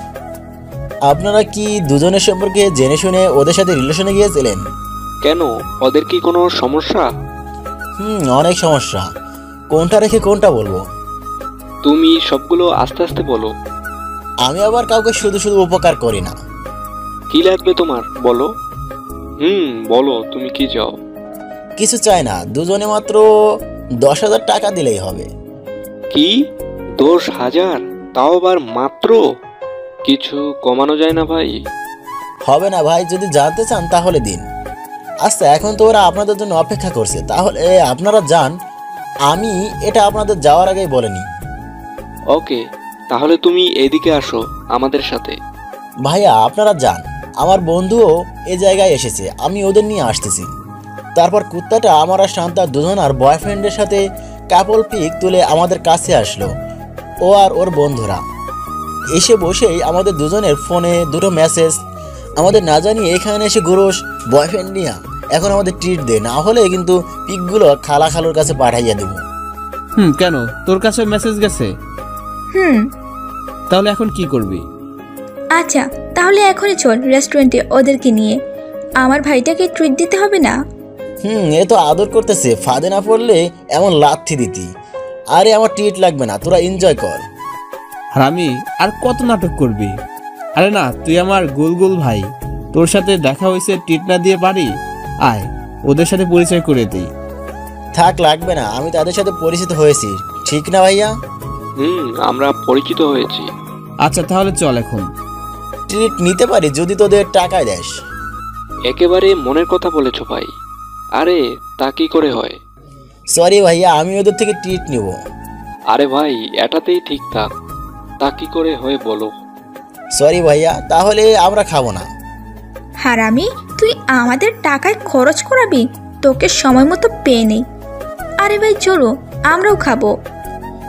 আপনারা কি দুজনের সম্পর্কে জেনে শুনে ওদের সাথে রিলেশনে গিয়েছিলেন? কেন, ওদের কি কোনো সমস্যা? অনেক সমস্যা। কোনটা রেখে কোনটা বলবো? তুমি সবগুলো আস্তে আস্তে বলো। আমি আবার কাউকে শুধু শুধু উপকার করি না। কি লাগবে তোমার, বলো। বলো, তুমি কি চাও? কিছু চাই না, দুজনে মাত্র 10,000 টাকা দিলেই হবে। কি 10,000? তাও আবার মাত্র? কিছু কমানো যায় না ভাই? হবে না ভাই, যদি জানতে চান তাহলে দিন। আচ্ছা, এখন তো ওরা আপনাদের জন্য অপেক্ষা করছে, তাহলে আপনারা যান। আমি এটা আপনাদের যাওয়ার আগেই বলিনি। ওকে, তাহলে তুমি এদিকে আসো আমাদের সাথে। ভাইয়া আপনারা যান, আমার বন্ধুও এই জায়গায় এসেছে, আমি ওদের নিয়ে আসতেছি। তারপর কুত্তাটা আমার আর শান্তা দুজনার বয়ফ্রেন্ডের সাথে কাপল পিক তুলে আমাদের কাছে আসলো। ও আর ওর বন্ধুরা এসে বসেই আমাদের দুজনের ফোনে দুটো মেসেজ। আমাদের না জানিয়ে এখানে এসে ঘুরোস বয়ফ্রেন্ড নিয়ে, এখন আমাদের ট্রিট দে, না হলে কিন্তু পিকগুলো খালা খালুর কাছে পাঠাইয়া দেবো। কেন, তোর কাছে মেসেজ গেছে? তাহলে এখন কি করবি? আচ্ছা তাহলে এখনই চল রেস্টুরেন্টে ওদেরকে নিয়ে। আমার ভাইটাকে ট্রিট দিতে হবে না? এ তো আদর করতেছে, ফাঁদে না পড়লে এমন লাথি দিতি। আরে আমার ট্রিট লাগবে না, তোরা এনজয় কর। হারামি, আর কত নাটক করবি? আরে না, তুই আমার গোলগোল ভাই, তোর সাথে দেখা হয়েছে, ট্রিট না দিয়ে পারি? আয় ওদের সাথে পরিচয় করে দিই। থাক, লাগবে না, আমি তাদের সাথে পরিচিত হয়েছি, ঠিক না ভাইয়া? আমরা পরিচিত হয়েছি। আচ্ছা তাহলে চল এখন। ট্রিট নিতে পারি যদি তোদের টাকায় দেস। একেবারে মনের কথা বলেছ ভাই। আরে তা কি করে হয়? সরি ভাইয়া, আমি ওদের থেকে ট্রিট নিব। আরে ভাই এটাতেই ঠিক থাক, তা কি করে হয় বলো। সরি ভাইয়া, তাহলে আমরা খাবো না। হারামি, তুই আমাদের টাকায় খরচ করাবি? তোকে সময় মতো পেয়ে নেই। আরে ভাই চলো, আমরাও খাবো।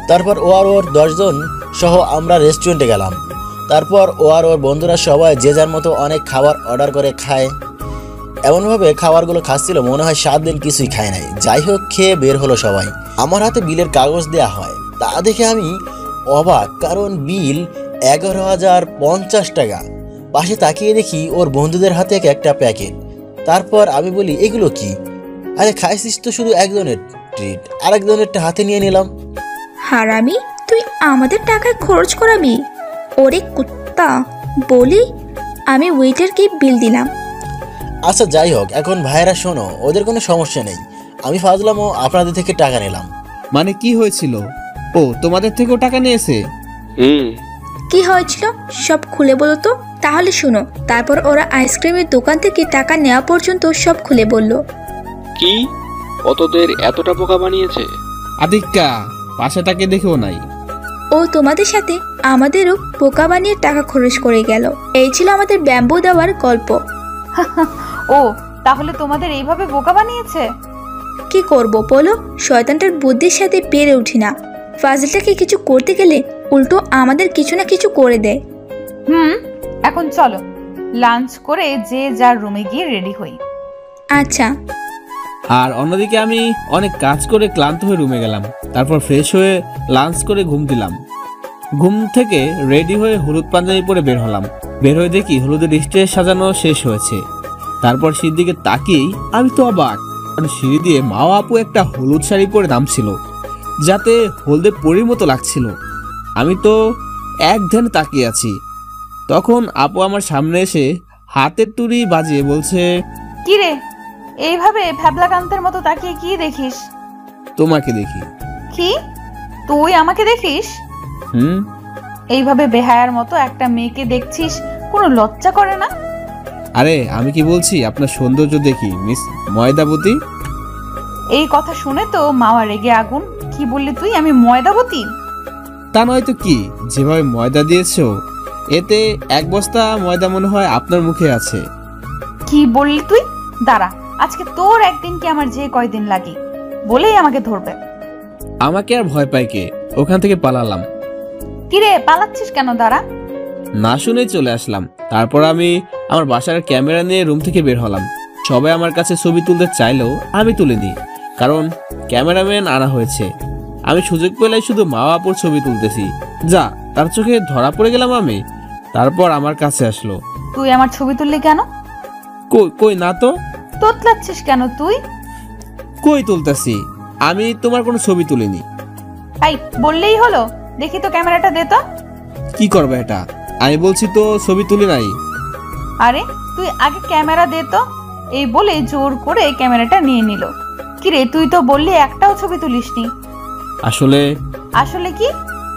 তারপর ও আর ওর 10 জন সহ আমরা রেস্টুরেন্টে গেলাম। তারপর ও আর ওর বন্ধুরা সবাই যে যার মতো অনেক খাবার অর্ডার করে খায়। এমনভাবে খাবারগুলো খাচ্ছিল মনে হয় 7 দিন কিছুই খায় নাই। যাই হোক, খেয়ে বের হলো সবাই। আমার হাতে বিলের কাগজ দেয়া হয়, তা দেখে আমি অবাক, কারণ বিল 11,050 টাকা। পাশে তাকিয়ে দেখি ওর বন্ধুদের হাতে একটা প্যাকেট। তারপর আমি বলি, এগুলো কি? আরে খাইছিস তো শুধু একজনের ট্রিট, আরেকজনেরটা হাতে নিয়ে নিলাম। হারামি, তুই আমাদের টাকায় খরচ করাবি? ওরে কুত্তা! বলি আমি ওয়েটারকে বিল দিলাম। আচ্ছা যাই হোক, এখন ভাইরা শোনো, ওদের কোনো সমস্যা নেই। আমি ফাজলাম ও আপনাদের থেকে টাকা নিলাম। মানে কি হয়েছিল? ও তোমাদের থেকেও টাকা নিয়েছে? কি হয়েছিল সব খুলে বলো তো। তাহলে শুনো। তারপর ওরা আইসক্রিমের দোকান থেকে টাকা নেওয়া পর্যন্ত সব খুলে বলল। কি ও তোদের এতটা বোকা বানিয়েছে? আদিক্কা পাশে তাকে দেখেও নাই। ও তোমাদের সাথে আমাদেরও বোকা বানিয়ে টাকা খরচ করে গেল। এই ছিল আমাদের ব্যাম্বু দেওয়ার গল্প। ও তাহলে তোমাদের এইভাবে বোকা বানিয়েছে? কি করব বলো, শয়তানটার বুদ্ধির সাথে পেরে উঠি না। ফাজিলটাকে কিছু করতে গেলে উল্টো আমাদের কিছু না কিছু করে দেয়। এখন চলো লাঞ্চ করে যে যার রুমে গিয়ে রেডি হই। আচ্ছা। আর অন্যদিকে আমি অনেক কাজ করে ক্লান্ত হয়ে রুমে গেলাম। তারপর ফ্রেশ হয়ে লাঞ্চ করে ঘুম দিলাম। ঘুম থেকে রেডি হয়ে হলুদ পাঞ্জাবি পরে বের হলাম। বের হয়ে দেখি হলুদের স্টেজ সাজানো শেষ হয়েছে। তারপর সিঁড়ির দিকে তাকিয়েই আমি তো অবাক, কারণ সিঁড়ি দিয়ে মাও আপু একটা হলুদ শাড়ি পরে নামছিল, যাতে হলদে পরীর মতো লাগছিল। আমি তো এক ধ্যানে তাকিয়ে আছি। তখন আপু আমার সামনে এসে হাতের তুড়ি বাজিয়ে বলছে, কি রে এইভাবে ভ্যাবলাকান্তের মতো তাকিয়ে কি দেখিস? তোমাকে দেখি। কি তুই আমাকে দেখিস? এইভাবে বেহায়ার মতো একটা মেয়েকে দেখছিস, কোনো লজ্জা করে না? আরে আমি কি বলছি, আপনার সৌন্দর্য দেখি মিস ময়দাবতী। এই কথা শুনে তো মাওয়া রেগে আগুন। কি বললি তুই, আমি ময়দাবতী? তা নয় তো কি, যেভাবে ময়দা দিয়েছো এতে 1 বস্তা ময়দা মনে হয় আপনার মুখে আছে। কি বললি তুই? দাঁড়া, আজকে তোর একদিন কি আমার যে কয়দিন লাগে বলেই আমাকে ধরবে। আমাকে আর ভয় পাই কে, ওখান থেকে পালালাম। কিরে পালাচ্ছিস কেন? দাঁড়া। না শুনেই চলে আসলাম। তারপর আমি আমার বাসার ক্যামেরা নিয়ে রুম থেকে বের হলাম। সবাই আমার কাছে ছবি তুলতে চাইলেও আমি তুলে দিই, কারণ ক্যামেরাম্যান আনা হয়েছে। আমি সুযোগ পেলে শুধু মা আপুর ছবি তুলতেছি। যা, তার চোখে ধরা পড়ে গেলাম আমি। তারপর আমার কাছে আসলো। তুই আমার ছবি তুললি কেন? কই না তো। তোতলাচ্ছিস কেন তুই? কই তুলতাছি, আমি তোমার কোনো ছবি তুলিনি। এই বললেই হলো? দেখি তো ক্যামেরাটা দে তো। কি করবে এটা? আমি বলছি তো ছবি তুলি নাই। আরে তুই আগে ক্যামেরা দে তো। এই বলে জোর করে ক্যামেরাটা নিয়ে নিল। কিরে তুই তো বললি একটাও ছবি তুলিসনি। আসলে কি?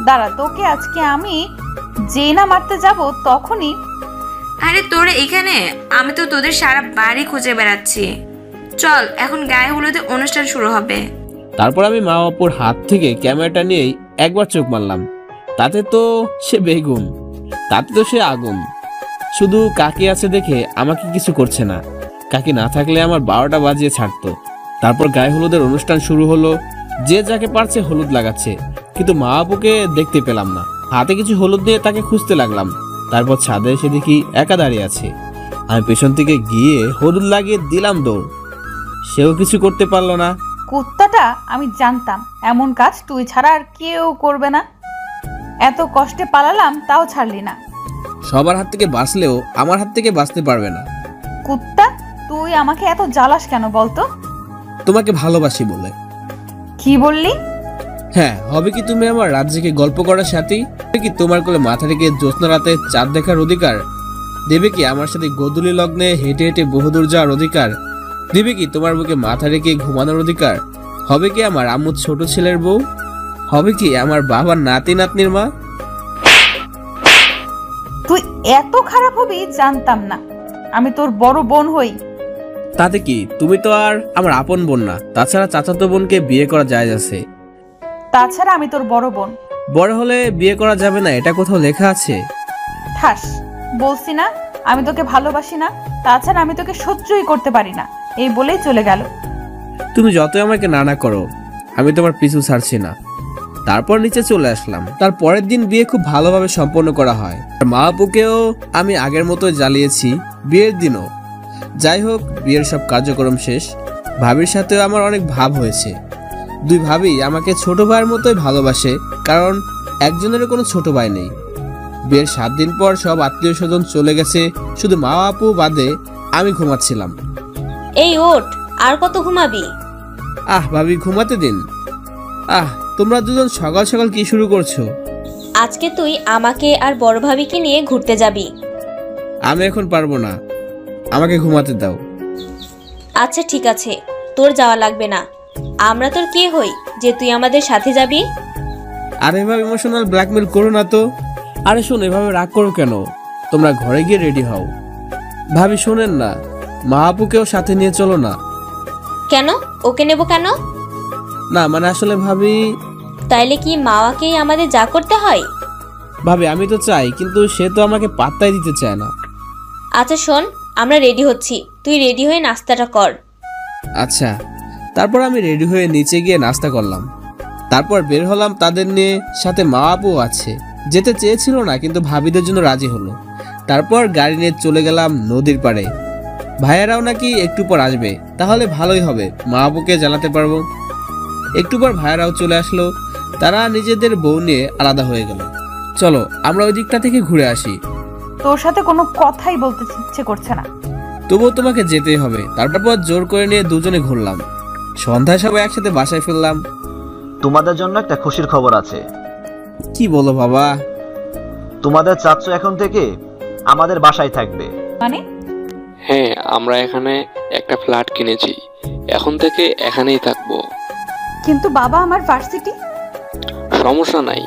দাঁড়া, তোকে আজকে আমি যে না মারতে যাব তখনই। আরে তোরা এখানে? আমি তো তোদের সারা বাড়ি খুঁজে বেড়াচ্ছি। চল এখন গায়ে হলুদে অনুষ্ঠান শুরু হবে। তারপর আমি মা আপুর হাত থেকে ক্যামেরাটা নিয়েই একবার চোখ মারলাম। তাতে তো সে বেগুন, তাতে তো সে আগুন। শুধু কাকি আছে দেখে আমাকে কিছু করছে না। কাকি না থাকলে আমার 12টা বাজিয়ে ছাড়তো। তারপর গায়ে হলুদের অনুষ্ঠান শুরু হলো। যে যাকে পারছে হলুদ লাগাচ্ছে, কিন্তু মা আপুকে দেখতে পেলাম না। হাতে কিছু হলুদ দিয়ে তাকে খুঁজতে লাগলাম। তারপর ছাদে এসে দেখি একা দাঁড়িয়ে আছে। আমি পেছন থেকে গিয়ে হলুদ লাগিয়ে দিলাম দৌড়। সেও কিছু করতে পারলো না। কুত্তাটা, আমি জানতাম এমন কাজ তুই ছাড়া আর কেউ করবে না। এত কষ্টে পালালাম তাও ছাড়লি না। সবার হাত থেকে বাঁচলেও আমার হাত থেকে বাঁচতে পারবে না। কুত্তা, তুই আমাকে এত জ্বালাস কেন বলতো? তোমাকে ভালোবাসি বলে। কি বললি? হ্যাঁ, হবে কি তুমি আমার রাজ্যকে গল্প করার সাথী? কি তোমার কোলে মাথা রেখে জ্যোৎস্না রাতে চাঁদ দেখার অধিকার? দেবে কি আমার সাথে গোধূলি লগ্নে হেঁটে হেঁটে বহুদূর যাওয়ার অধিকার? দেবে কি তোমার বুকে মাথা রেখে ঘুমানোর অধিকার? হবে কি আমার আম্মুর ছোট ছেলের বউ? হবে কি আমার বাবার নাতি নাতনির মা? তুই এত খারাপ হবি জানতাম না। আমি তোর বড় বোন হই। তাতে কি, তুমি তো আর আমার আপন বোন না। তাছাড়া চাচাতো বোনকে বিয়ে করা যায় আছে। তাছাড়া আমি তোর বড় বোন। বড় হলে বিয়ে করা যাবে না এটা কোথাও লেখা আছে? ঠাস, বলছি না আমি তোকে ভালোবাসি না। তাছাড়া আমি তোকে সহ্যই করতে পারি না। এই বলেই চলে গেল। তুমি যতই আমাকে নানা করো, আমি তোমার পিছু ছাড়ছি না। তারপর নিচে চলে আসলাম। তার পরের দিন বিয়ে খুব ভালোভাবে সম্পন্ন করা হয়। মা আপুকেও আমি আগের মতোই জ্বালিয়েছি বিয়ের দিনও। যাই হোক, বিয়ের সব কার্যক্রম শেষ। ভাবির সাথেও আমার অনেক ভাব হয়েছে। দুই ভাবি আমাকে ছোট ভাইয়ের মতোই ভালোবাসে, কারণ একজনেরও কোনো ছোট ভাই নেই। বিয়ের 7 দিন পর সব আত্মীয় স্বজন চলে গেছে, শুধু মা আপু বাদে আমি ঘুমাচ্ছিলাম। এই ওঠ, আর কত ঘুমাবি? ভাবি ঘুমাতে দিন। তোমরা দুজন সকাল সকাল কি শুরু করছো? আজকে তুই আমাকে আর বড় ভাবিকে নিয়ে ঘুরতে যাবি। আমি এখন পারবো না, আমাকে ঘুমাতে দাও। আচ্ছা ঠিক আছে, তোর যাওয়া লাগবে না। আমরা তোর কে হই যে তুই আমাদের সাথে যাবি? আরে এভাবে ইমোশনাল ব্ল্যাকমেল করো না তো। আরে শোন, এভাবে রাগ করো কেন? তোমরা ঘরে গিয়ে রেডি হও। ভাবি শোনেন না, মা আপুকেও সাথে নিয়ে চলো না। কেন? ওকে নেব কেন? না মানে আসলে ভাবি। তাইলে কি মাওয়াকেই আমাদের যা করতে হয়? ভাবি আমি তো চাই, কিন্তু সে তো আমাকে পাত্তাই দিতে চায় না। আচ্ছা শোন, আমরা রেডি হচ্ছি, তুই রেডি হয়ে নাস্তাটা কর। আচ্ছা। তারপর আমি রেডি হয়ে নিচে গিয়ে নাস্তা করলাম। তারপর বের হলাম তাদের নিয়ে, সাথে মা আপু আছে। যেতে চেয়েছিল না, কিন্তু ভাবিদের জন্য রাজি হলো। তারপর গাড়ি নিয়ে চলে গেলাম নদীর পাড়ে। ভাইয়ারাও নাকি একটু পর আসবে, তাহলে ভালোই হবে, মা আপুকে জ্বালাতে পারবো। একটু পর ভাইয়ারাও চলে আসলো। তারা নিজেদের বউ নিয়ে আলাদা হয়ে গেল। চলো আমরা ওই দিকটা থেকে ঘুরে আসি। তোর সাথে কোনো কথাই বলতে ইচ্ছে করছে না। তবুও তোমাকে যেতেই হবে। তারপর জোর করে নিয়ে দুজনে ঘুরলাম। সন্ধ্যায় সবাই একসাথে বাসায় ফিরলাম। তোমাদের জন্য একটা খুশির খবর আছে। কি বলো বাবা? তোমাদের চাচু এখন থেকে আমাদের বাসায় থাকবে। মানে? হ্যাঁ, আমরা এখানে একটা ফ্ল্যাট কিনেছি, এখন থেকে এখানেই থাকবো। কিন্তু বাবা, আমার ভার্সিটি। সমস্যা নাই,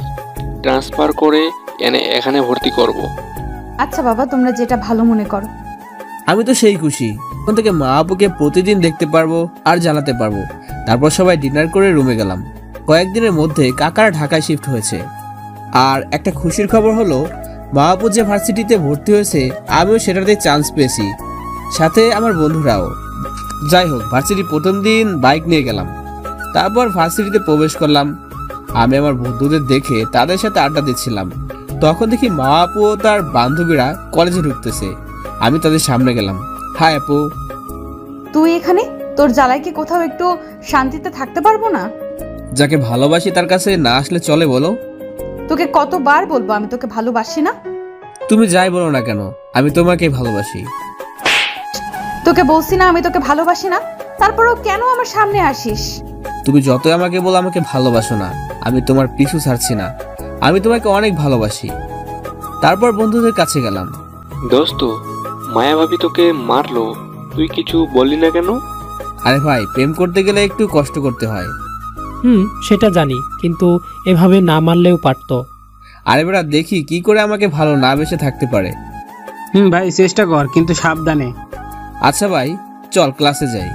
ট্রান্সফার করে এনে এখানে ভর্তি করব। আচ্ছা বাবা, তোমরা যেটা ভালো মনে করো। আমি তো সেই খুশি। এখন থেকে মা আপুকে প্রতিদিন দেখতে পারবো আর জ্বালাতে পারবো। তারপর সবাই ডিনার করে রুমে গেলাম। কয়েকদিনের মধ্যে কাকারা ঢাকায় শিফট হয়েছে। আর একটা খুশির খবর হলো, মা আপু যে ভার্সিটিতে ভর্তি হয়েছে, আমিও সেটাতে চান্স পেয়েছি, সাথে আমার বন্ধুরাও। যাই হোক, ভার্সিটি প্রথম দিন বাইক নিয়ে গেলাম। তারপর ভার্সিটিতে প্রবেশ করলাম। আমি আমার বন্ধুদের দেখে তাদের সাথে আড্ডা দিচ্ছিলাম। তখন দেখি মা আপু ও তার বান্ধবীরা কলেজে ঢুকতেছে। আমি তাদের সামনে গেলাম। হাই আপু। তুই এখানে? তোর জ্বালায় কি কোথাও একটু শান্তিতে থাকতে পারবো না? যাকে ভালোবাসি তার কাছে না আসলে চলে বলো? তোকে কতবার বলবো আমি তোকে ভালোবাসি না? তুমি যাই বলো না কেন, আমি তোমাকেই ভালোবাসি। তোকে বলছি না আমি তোকে ভালোবাসি না, তারপরেও কেন আমার সামনে আসিস? তুমি যতই আমাকে বলো আমাকে ভালোবাসো না, আমি তোমার পিছু ছাড়ছি না। আমি তোমাকে অনেক ভালোবাসি। তারপর বন্ধুদের কাছে গেলাম। দোস্ত, মায়া ভাবি তোকে মারলো, তুই কিছু বললি না কেন? আরে ভাই, প্রেম করতে গেলে একটু কষ্ট করতে হয়। সেটা জানি, কিন্তু এভাবে না মারলেও পারতো। আরে বেটা, দেখি কি করে আমাকে ভালো না বেসে থাকতে পারে। ভাই চেষ্টা কর, কিন্তু সাবধানে। আচ্ছা ভাই, চল ক্লাসে যাই।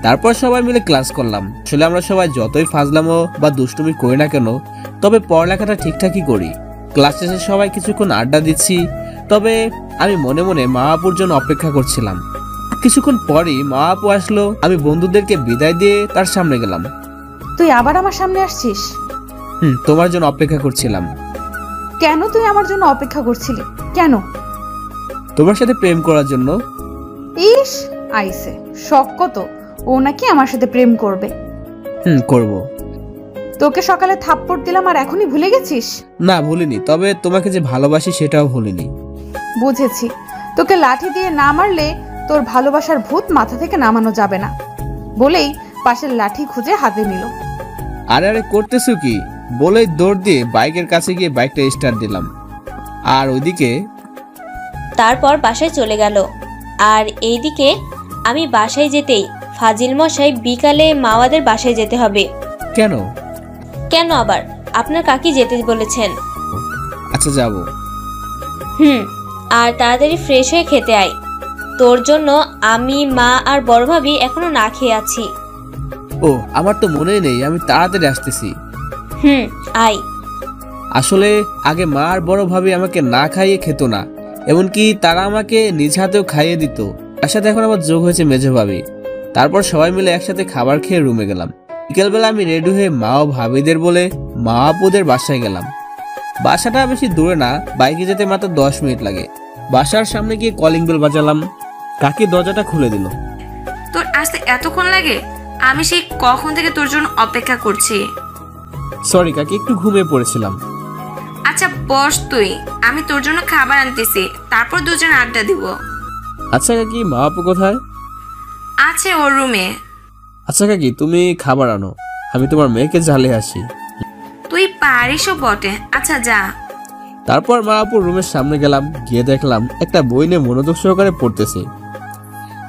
তারপর সবাই মিলে ক্লাস করলাম। আসলে আমরা সবাই যতই ফাজলামো বা দুষ্টুমি করি না কেন, তবে পড়ালেখাটা ঠিকঠাকই করি। ক্লাস শেষে সবাই কিছুক্ষণ আড্ডা দিচ্ছি। তবে আমি মনে মনে মা আপুর জন্য অপেক্ষা করছিলাম। কিছুক্ষণ পরই মা আপু আসলো। আমি বন্ধুদেরকে বিদায় দিয়ে তার সামনে গেলাম। তুই আবার আমার সামনে আসছিস? তোমার জন্য অপেক্ষা করছিলাম। কেন তুই আমার জন্য অপেক্ষা করছিলি? কেন? তোমার সাথে প্রেম করার জন্য। ইস, আইসে শখ কত, ও নাকি আমার সাথে প্রেম করবে। করব। তোকে সকালে থাপ্পড় দিলাম আর এখনই ভুলে গেছিস? না ভুলিনি, তবে তোমাকে যে ভালোবাসি সেটাও ভুলিনি। বুঝেছি, তোকে লাঠি দিয়ে না মারলে তোর ভালোবাসার ভূত মাথা থেকে নামানো যাবে না বলেই পাশের লাঠি খুঁজে হাতে নিল। আরে আরে করতেছো কি বলেই দৌড় দিয়ে বাইকের কাছে গিয়ে বাইকটা স্টার্ট দিলাম। আর ওইদিকে তারপর বাসায় চলে গেল। আর এইদিকে আমি বাসায় যেতেই ফাজিল মশাই বিকালে মাওয়াদের বাসায় যেতে হবে। কেন? কেন আবার? আপনার কাকি যেতে বলেছেন। আচ্ছা যাব। আর তাড়াতাড়ি ফ্রেশ হয়ে খেতে আয়। তোর জন্য আমি, মা আর বড় ভাবি এখনো না খেয়ে আছি। ও আমার তো মনেই নেই, আমি তাড়াতাড়ি আসতেছি। আয়। আসলে আগে মা আর বড় ভাবি আমাকে না খাইয়ে খেত না, এমনকি তারা আমাকে নিজ হাতেও খাইয়ে দিত। তার সাথে এখন আবার যোগ হয়েছে মেজো ভাবি। তারপর সবাই মিলে একসাথে খাবার খেয়ে রুমে গেলাম। বিকেলবেলা আমি রেডি হয়ে মা ও ভাবিদের বলে মা আপুদের বাসায় গেলাম। বাসাটা বেশি দূরে না, বাইকে যেতে মাত্র 10 মিনিট লাগে। বাসার সামনে গিয়ে কলিং বেল বাজালাম। কাকি দরজাটা খুলে দিল। তোর আসতে এতক্ষণ লাগে? আমি সেই কখন থেকে তোর জন্য অপেক্ষা করছি। সরি কাকি, একটু ঘুমিয়ে পড়েছিলাম। আচ্ছা বস তুই, আমি তোর জন্য খাবার আনতেছি, তারপর দুজন আড্ডা দিব। আচ্ছা কাকি, মা আপু কোথায়? আছে ওর রুমে। আচ্ছা কাকি, তুমি খাবার আনো, আমি তোমার মেয়েকে জ্বালে আসি। তুই পারিসও বটে, আচ্ছা যা। তারপর মা আপুর রুমের সামনে গেলাম। গিয়ে দেখলাম একটা বই নিয়ে মনোযোগ সহকারে পড়তেছে।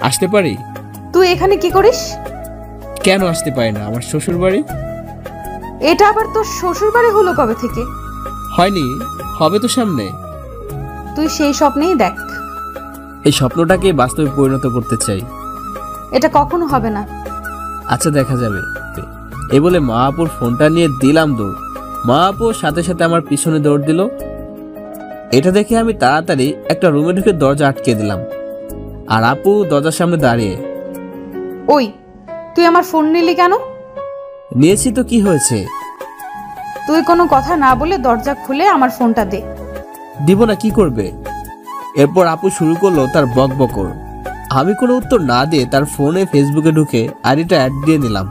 আসতে পারি? তুই এখানে কি করিস? কেন আসতে পারি না? আমার শ্বশুর বাড়ি। এটা আবার তোর শ্বশুর বাড়ি হলো কবে থেকে? হয়নি, হবে তো সামনে। তুই সেই স্বপ্নেই দেখ। এই স্বপ্নটাকে বাস্তবে পরিণত করতে চাই। এটা কখনো হবে না। আচ্ছা দেখা যাবে। এই বলে মা আপুর ফোনটা নিয়ে দিলাম দৌড়। মা আপু সাথে সাথে আমার পিছনে দৌড় দিল। এটা দেখে আমি তাড়াতাড়ি একটা রুমে ঢুকে দরজা আটকে দিলাম। আর আপু দরজার সামনে দাঁড়িয়ে। ওই তুই আমার ফোন নিলি কেন? নিয়েছি তো কি হয়েছে? তুই কোনো কথা না বলে দরজা খুলে আমার ফোনটা দে। দিব না, কি করবে? এরপর আপু শুরু করলো তার বকবকর। আমি কোনো উত্তর না দিয়ে তার ফোনে ফেসবুকে ঢুকে আইডিটা অ্যাড দিয়ে নিলাম,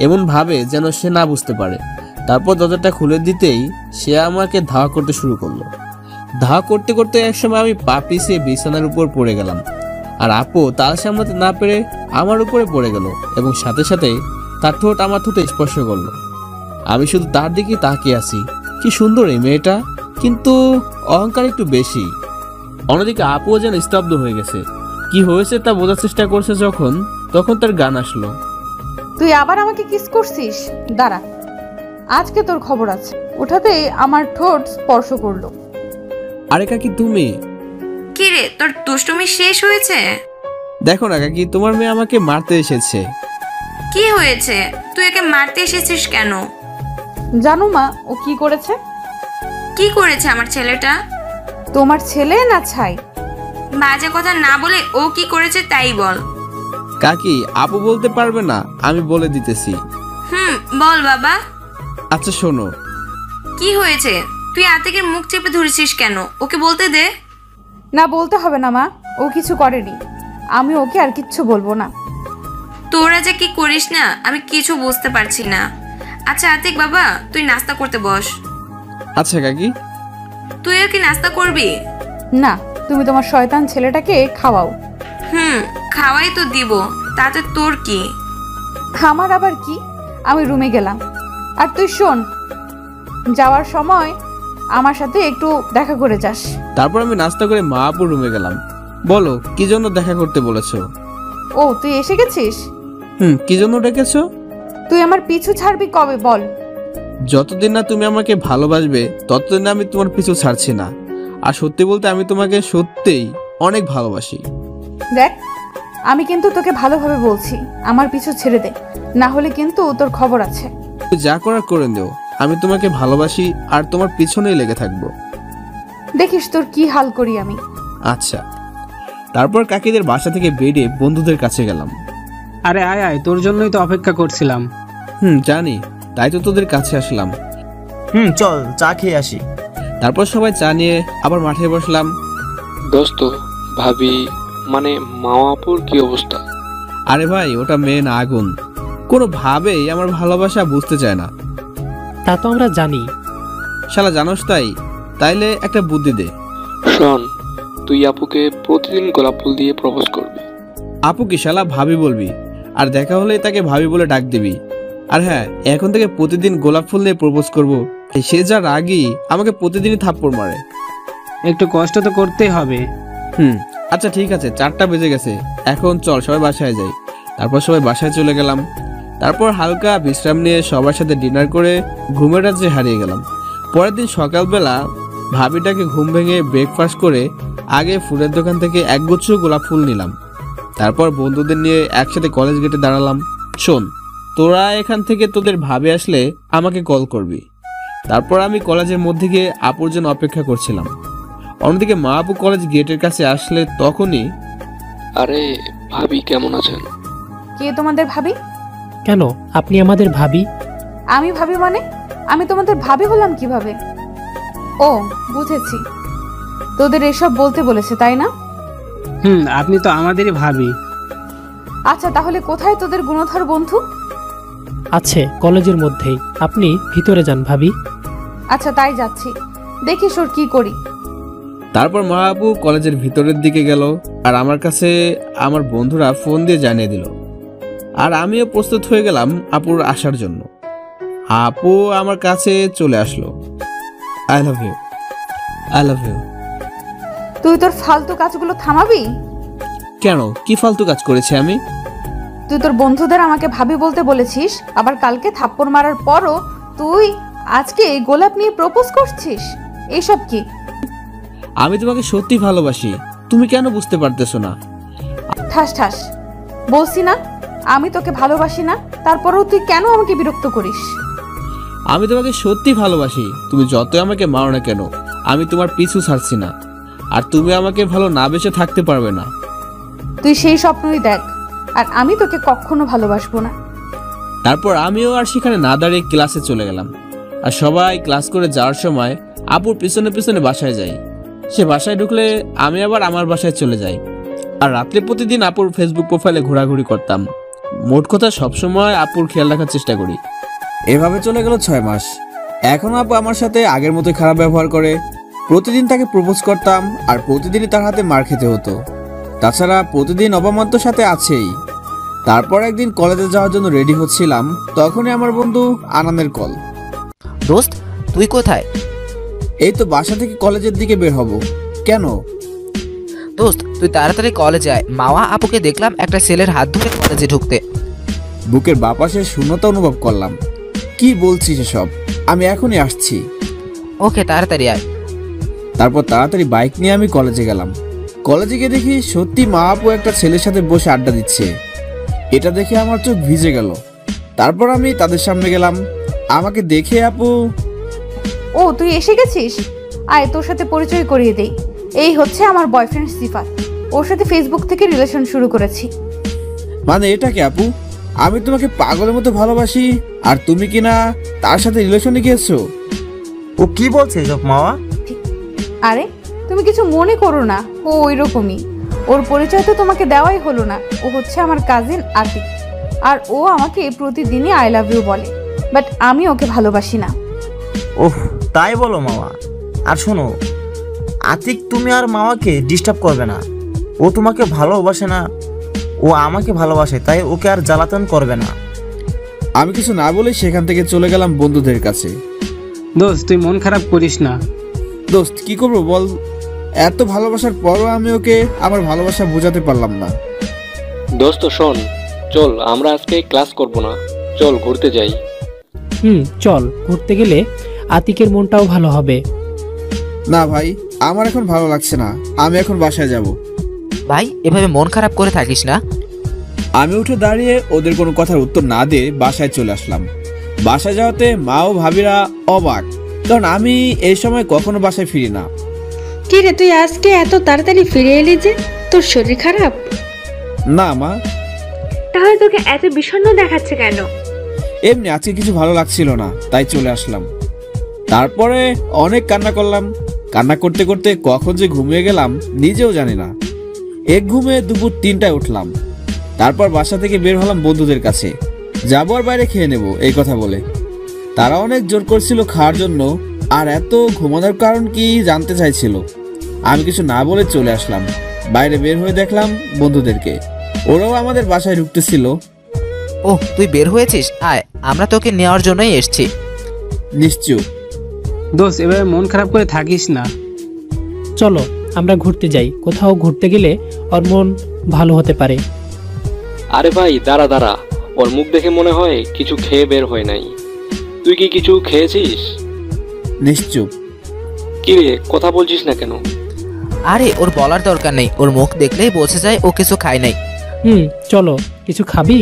এমন ভাবে যেন সে না বুঝতে পারে। তারপর দরজাটা খুলে দিতেই সে আমাকে ধাওয়া করতে শুরু করলো। ধাওয়া করতে করতে একসময় আমি পা পিছিয়ে বিছানার উপর পড়ে গেলাম। আর আপু তার সামলাতে না পেরে আমার উপরে পড়ে গেল এবং সাথে সাথে তার ঠোঁট আমার ঠোঁটে স্পর্শ করলো। আমি শুধু তার দিকে তাকিয়ে আছি। কি সুন্দর এই মেয়েটা, কিন্তু অহংকার একটু বেশি। অন্যদিকে আপুও যেন স্তব্ধ হয়ে গেছে। কি হয়েছে তা বোঝার চেষ্টা করছে তখন তার গান আসলো। তুই আবার আমাকে কিস করছিস? দাঁড়া, আজকে তোর খবর আছে। ওঠাতে আমার ঠোঁট স্পর্শ করলো। আরে কাকি তুমি? কি রে, তোর দুষ্টুমি শেষ হয়েছে? দেখো না কাকি, তোমার মেয়ে আমাকে মারতে এসেছে। কি হয়েছে? তুই একে মারতে এসেছিস কেন? জানো মা ও কি করেছে? কি করেছে আমার ছেলেটা? তোমার ছেলে না ছাই? বাজে কথা না বলে ও কি করেছে তাই বল। কাকি আপু বলতে পারবে না, আমি বলে দিতেছি। বল বাবা। আচ্ছা শোনো। কি হয়েছে? তুই আতিকের মুখ চেপে ধরেছিস কেন? ওকে বলতে দে। না বলতে হবে না মা, ও কিছু করেনি। আমি ওকে আর কিচ্ছু বলবো না। তোরা যে কি করিস না আমি কিছু বুঝতে পারছি না। আচ্ছা আতিক বাবা, তুই নাস্তা করতে বস। আচ্ছা কাকি। তুইও কি নাস্তা করবি? না, তুমি তোমার শয়তান ছেলেটাকে খাওয়াও। খাওয়াই তো দিব, তাতে তোর কি? আমার আবার কি? আমি রুমে গেলাম। আর তুই শোন, যাওয়ার সময় আমার সাথে একটু দেখা করে যাস। তারপর আমি নাস্তা করে মা আপুর রুমে গেলাম। বলো কি জন্য দেখা করতে বলেছো? ও তুই এসে গেছিস? কি জন্য ডেকেছো? তুই আমার পিছু ছাড়বি কবে বল? যতদিন না তুমি আমাকে ভালোবাসবে ততদিন আমি তোমার পিছু ছাড়ছি না। আর সত্যি বলতে আমি তোমাকে সত্যিই অনেক ভালোবাসি। দেখ, আমি কিন্তু তোকে ভালোভাবে বলছি, আমার পিছু ছেড়ে দে, না হলে কিন্তু তোর খবর আছে। তুই যা করার করে দেও, আমি তোমাকে ভালোবাসি আর তোমার পিছনেই লেগে থাকবো। দেখিস তোর কি হাল করি আমি। আচ্ছা। তারপর কাকিদের বাসা থেকে বেরিয়ে বন্ধুদের কাছে গেলাম। আরে আয় আয়, তোর জন্যই তো অপেক্ষা করছিলাম। জানি, তাই তো তোদের কাছে আসলাম। চল চা খেয়ে আসি। তারপর সবাই চা নিয়ে আবার মাঠে বসলাম। দোস্ত, ভাবি মানে মা আপুর কি অবস্থা? আরে ভাই, ওটা মেয়ে না আগুন। কোনো ভাবেই আমার ভালোবাসা বুঝতে চায় না। তা তো আমরা জানি। শালা জানোস তাইলে একটা বুদ্ধি দে। শোন, তুই আপুকে প্রতিদিন গোলাপ ফুল দিয়ে প্রপোজ করবি। আপু কি শালা ভাবি বলবি, আর দেখা হলেই তাকে ভাবি বলে ডাক দিবি। আর হ্যাঁ, এখন থেকে প্রতিদিন গোলাপ ফুল দিয়ে প্রপোজ করব। সে যা রাগী, আমাকে প্রতিদিনই থাপ্পড় মারে। একটু কষ্ট তো করতেই হবে। আচ্ছা ঠিক আছে, 4টা বেজে গেছে, এখন চল সবাই বাসায় যাই। তারপর সবাই বাসায় চলে গেলাম। তারপর হালকা বিশ্রাম নিয়ে সবার সাথে ডিনার করে ঘুমের রাজ্যে হারিয়ে গেলাম। পরের দিন সকালবেলা ভাবিটাকে ঘুম ভেঙে ব্রেকফাস্ট করে আগে ফুলের দোকান থেকে একগুচ্ছ গোলাপ ফুল নিলাম। তারপর বন্ধুদের নিয়ে একসাথে কলেজ গেটে দাঁড়ালাম। শোন, তোরা এখান থেকে তোদের ভাবে আসলে আমাকে কল করবি। তারপর আমি কলেজের মধ্যে গিয়ে আপুর জন্য অপেক্ষা করছিলাম। অন্যদিকে মা আপু কলেজ গেটের কাছে আসলে তখনই, আরে ভাবি কেমন আছেন? কে তোমাদের ভাবি? কেন আপনি আমাদের ভাবি? আমি ভাবি মানে? আমি তোমাদের ভাবি হলাম কিভাবে? ও বুঝেছি, তোদের এসব বলতে বলেছে তাই না? আপনি তো আমাদেরই ভাবি। আচ্ছা তাহলে কোথায় তোদের গুণধর বন্ধু? আছে কলেজের মধ্যেই, আপনি ভিতরে যান ভাবি। আচ্ছা তাই যাচ্ছি, দেখিস ওর কি করি। তারপর মা আপু কলেজের ভিতরের দিকে গেল আর আমার কাছে আমার বন্ধুরা ফোন দিয়ে জানিয়ে দিল। আর আমিও প্রস্তুত হয়ে গেলাম আপুর আসার জন্য। আপু আমার কাছে চলে আসলো। I love you, I love you. তুই তোর ফালতু কাজগুলো থামাবি? কেন, কি ফালতু কাজ করেছি আমি? তুই তোর বন্ধুদের আমাকে ভাবি বলতে বলেছিস, আবার কালকে থাপ্পড় মারার পরও তুই আজকে এই গোলাপ নিয়ে প্রপোজ করছিস, এসব কি? আমি তোমাকে সত্যি ভালোবাসি, তুমি কেন বুঝতে পারতেছো না? ঠাস ঠাস, বলছি না আমি তোকে ভালোবাসি না, তারপরেও তুই কেন আমাকে বিরক্ত করিস? আমি তোমাকে সত্যি ভালোবাসি, তুমি যতই আমাকে মারো না কেন আমি তোমার পিছু ছাড়ছি না। আর তুমি আমাকে ভালো না বেসে থাকতে পারবে না। তুই সেই স্বপ্নই দেখ, আর আমি তোকে কখনো ভালোবাসবো না। তারপর আমিও আর সেখানে না দাঁড়িয়ে ক্লাসে চলে গেলাম। আর সবাই ক্লাস করে যাওয়ার সময় আপুর পিছনে পিছনে বাসায় যাই। সে বাসায় ঢুকলে আমি আবার আমার বাসায় চলে যাই। আর রাত্রে প্রতিদিন আপুর ফেসবুক প্রোফাইলে ঘোরাঘুরি করতাম। মোট কথা সবসময় আপুর খেয়াল রাখার চেষ্টা করি। এভাবে চলে গেল 6 মাস। এখন আপু আমার সাথে আগের মতোই খারাপ ব্যবহার করে। প্রতিদিন তাকে প্রপোজ করতাম আর প্রতিদিনই তার হাতে মার খেতে হতো। তাছাড়া প্রতিদিন অপমান্যর সাথে আছেই। তারপর একদিন কলেজে যাওয়ার জন্য রেডি হচ্ছিলাম, তখনই আমার বন্ধু আনানের কল। দোস্ত তুই কোথায়? এই তো বাসা থেকে কলেজের দিকে বের হব। কেন? দোস্ত তুই তাড়াতাড়ি কলেজে আয়, মাওয়া আপুকে দেখলাম একটা ছেলের হাত ধরে কলেজে ঢুকতে। বুকের বাপাসে শূন্যতা অনুভব করলাম। কি বলছিস এসব? আমি এখনই আসছি। ওকে তাড়াতাড়ি আয়। তারপর তাড়াতাড়ি বাইক নিয়ে আমি কলেজে গেলাম। কলেজে গিয়ে দেখি সত্যি মা আপু একটা ছেলের সাথে বসে আড্ডা দিচ্ছে। এটা দেখে আমার চোখ ভিজে গেল। তারপর আমি তাদের সামনে গেলাম। আমাকে দেখে আপু, ও তুই এসে গেছিস, আয় তোর সাথে পরিচয় করিয়ে দেই। এই হচ্ছে আমার বয়ফ্রেন্ড সিফাত, ওর সাথে ফেসবুক থেকে রিলেশন শুরু করেছি। মানে এটা কি আপু? আমি তোমাকে পাগলের মতো ভালোবাসি আর তুমি কিনা তার সাথে রিলেশনে গিয়েছো? ও কি বলছে এসব মাওয়া? আরে তুমি কিছু মনে করো না, ও ওই রকমই। ওর পরিচয় তো তোমাকে দেওয়াই হলো না। ও হচ্ছে আমার কাজিন আতিক, আর ও আমাকে প্রতিদিনই আই লাভ ইউ বলে, বাট আমি ওকে ভালোবাসি না। ওহ তাই বলো মাওয়া। আর শোনো আতিক, তুমি আর মাওয়াকে ডিস্টার্ব করবে না। ও তোমাকে ভালোবাসে না, ও আমাকে ভালোবাসে, তাই ওকে আর জ্বালাতন করবে না। আমি কিছু না বলে সেখান থেকে চলে গেলাম বন্ধুদের কাছে। দোস্ত তুই মন খারাপ করিস না। দোস্ত কি করবো বল, এত ভালোবাসার পরও আমি ওকে আমার ভালোবাসা বোঝাতে পারলাম না। দোস্ত শোন, চল আমরা আজকে ক্লাস করব না, চল ঘুরতে যাই। চল, ঘুরতে গেলে আতিকের মনটাও ভালো হবে। না ভাই, আমার এখন ভালো লাগছে না, আমি এখন বাসায় যাব। ভাই এভাবে মন খারাপ করে থাকিস না। আমি উঠে দাঁড়িয়ে ওদের কোনো কথার উত্তর না দিয়ে বাসায় চলে আসলাম। বাসায় যাওয়াতে মা ও ভাবিরা অবাক, কারণ আমি এই সময় কখনো বাসায় ফিরি না। কি রে তুই আজকে এত তাড়াতাড়ি ফিরে এলি যে? তোর শরীর খারাপ? না মা। তাহলে তোকে এত বিষণ্ণ দেখাচ্ছে কেন? এমনি আজকে কিছু ভালো লাগছিল না, তাই চলে আসলাম। তারপরে অনেক কান্না করলাম। কান্না করতে করতে কখন যে ঘুমিয়ে গেলাম নিজেও জানি না। এক ঘুমে দুপুর 3টায় উঠলাম। তারপর বাসা থেকে বের হলাম বন্ধুদের কাছে, যাবো আর বাইরে খেয়ে নেব এই কথা বলে। তারা অনেক জোর করছিল খাওয়ার জন্য, আর এত ঘুমানোর কারণ কি জানতে চাইছিল। আমি কিছু না বলে চলে আসলাম। বাইরে বের হয়ে দেখলাম বন্ধুদেরকে, ওরাও আমাদের বাসায় ঢুকতেছিল। ওহ তুই বের হয়েছিস, আয় আমরা তোকে নেওয়ার জন্যই এসেছি। নিশ্চয়। দোস্ত এভাবে মন খারাপ করে থাকিস না। চলো আমরা ঘুরতে যাই, কোথাও ঘুরতে গেলে ওর মন ভালো হতে পারে। আরে ভাই দাঁড়া দাঁড়া, ওর মুখ দেখে মনে হয় কিছু খেয়ে বের হয় নাই। তুই কি কিছু খেয়েছিস? নিশ্চয়। কি রে কথা বলছিস না কেন? আরে ওর বলার দরকার নেই, ওর মুখ দেখলেই বোঝা যায় ও কিছু খায় নাই। চলো, কিছু খাবি?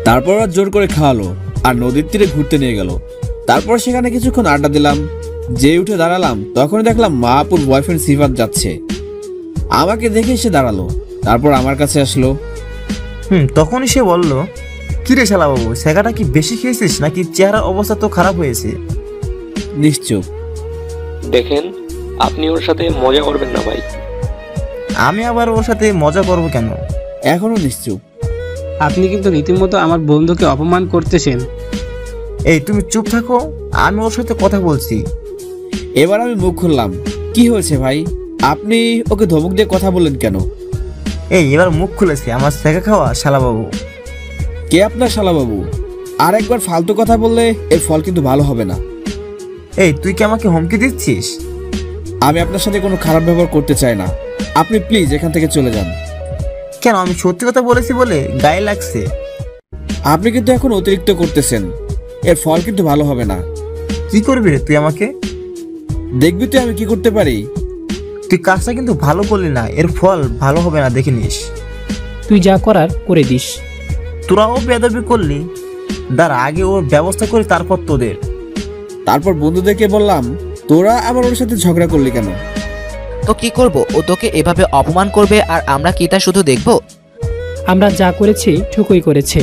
তারপর আর জোর করে খাওয়ালো আর নদীর তীরে ঘুরতে নিয়ে গেল। তারপর সেখানে কিছুক্ষণ আড্ডা দিলাম। যে উঠে দাঁড়ালাম তখন দেখলাম মা আপুর বয়ফ্রেন্ড সিফাত যাচ্ছে। আমাকে দেখে সে দাঁড়ালো, তারপর আমার কাছে আসলো। তখনই সে বলল, কি রে শালা বাবু, সেগাটা কি বেশি খেয়েছিস নাকি চেহারার অবস্থা তো খারাপ হয়েছে? নিশ্চুপ। দেখেন, আপনি ওর সাথে মজা করবেন না ভাই। আমি আবার ওর সাথে মজা করব কেন? এখনো নিশ্চুপ। আপনি কিন্তু রীতিমতো আমার বন্ধুকে অপমান করতেছেন। এই তুমি চুপ থাকো, আমি ওর সাথে কথা বলছি। এবার আমি মুখ খুললাম। কি হয়েছে ভাই, আপনি ওকে ধমক দিয়ে কথা বললেন কেন? এই এবার মুখ খুলেছে আমার সেগা খাওয়া শালাবাবু। কে আপনার শালাবাবু? আর একবার ফালতু কথা বললে এর ফল কিন্তু ভালো হবে না। এই তুই কি আমাকে হুমকি দিচ্ছিস? আমি আপনার সাথে কোনো খারাপ ব্যবহার করতে চাই না, আপনি প্লিজ এখান থেকে চলে যান। কেন, আমি সত্যি কথা বলেছি বলে গায়ে লাগছে? আপনি কিন্তু এখন অতিরিক্ত করতেছেন, এর ফল কিন্তু ভালো হবে না। কি করবি রে তুই আমাকে? দেখবি তুই আমি কি করতে পারি। তুই কাজটা কিন্তু ভালো করলি না, এর ফল ভালো হবে না, দেখে নিস। তুই যা করার করে দিস। তোরাও বেয়াদবি করলি, দাঁড়া আগে ওর ব্যবস্থা করি তারপর তোদের। তারপর বন্ধুদেরকে বললাম, তোরা আবার ওর সাথে ঝগড়া করলি কেন? তো কি করব, ও তোকে এভাবে অপমান করবে আর আমরা কি তা শুধু দেখবো? আমরা যা করেছি ঠিকই করেছে।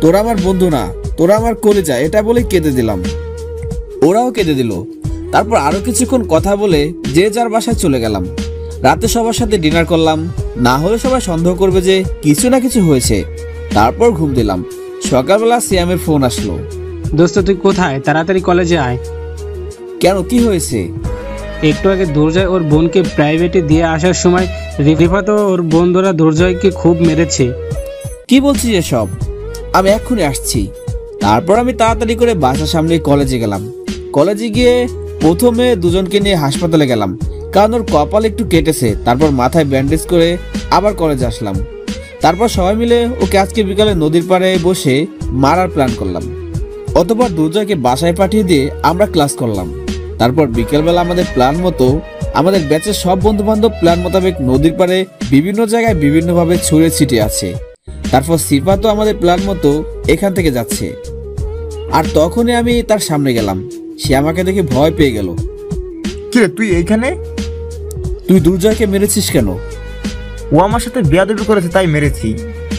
তোরা আমার বন্ধু না, তোরা আমার কলিজা, এটা বলেই কেঁদে দিলাম। ওরাও কেঁদে দিল। তারপর আরো কিছুক্ষণ কথা বলে যে যার বাসায় চলে গেলাম। রাতে সবার সাথে ডিনার করলাম, না হলে সবাই সন্দেহ করবে যে কিছু না কিছু হয়েছে। তারপর ঘুম দিলাম। সকালবেলা সিয়ামের ফোন আসলো। দোস্ত তুই কোথায়? তাড়াতাড়ি কলেজে আয়। কেন, কি হয়েছে? একটু আগে দুর্জয় ওর বোনকে প্রাইভেটে দিয়ে আসার সময় রিফাত ও ওর বন্ধুরা দুর্জয়কে খুব মেরেছে। কি বলছিস এসব? আমি এক্ষুনি আসছি। তারপর আমি তাড়াতাড়ি করে বাসার সামনে কলেজে গেলাম। কলেজে গিয়ে প্রথমে দুজনকে নিয়ে হাসপাতালে গেলাম, কারণ ওর কপাল একটু কেটেছে। তারপর মাথায় ব্যান্ডেজ করে আবার কলেজে আসলাম। তারপর সবাই মিলে ওকে আজকে বিকালে নদীর পাড়ে বসে মারার প্ল্যান করলাম। অতঃপর দুর্জয়কে বাসায় পাঠিয়ে দিয়ে আমরা ক্লাস করলাম। তারপর বিকেলবেলা আমাদের প্ল্যান মতো আমাদের ব্যাচের সব বন্ধু বান্ধব প্ল্যান মোতাবেক নদীর পাড়ে বিভিন্ন জায়গায় বিভিন্নভাবে ছড়িয়ে ছিটিয়ে আছে। তারপর সিফাতও আমাদের প্ল্যান মতো এখান থেকে যাচ্ছে। আর তখনই আমি তার সামনে গেলাম। সে আমাকে দেখে ভয় পেয়ে গেল। কিরে তুই এইখানে? তুই দুর্জয়কে মেরেছিস কেন? ও আমার সাথে বেয়াদবি করেছে তাই মেরেছি,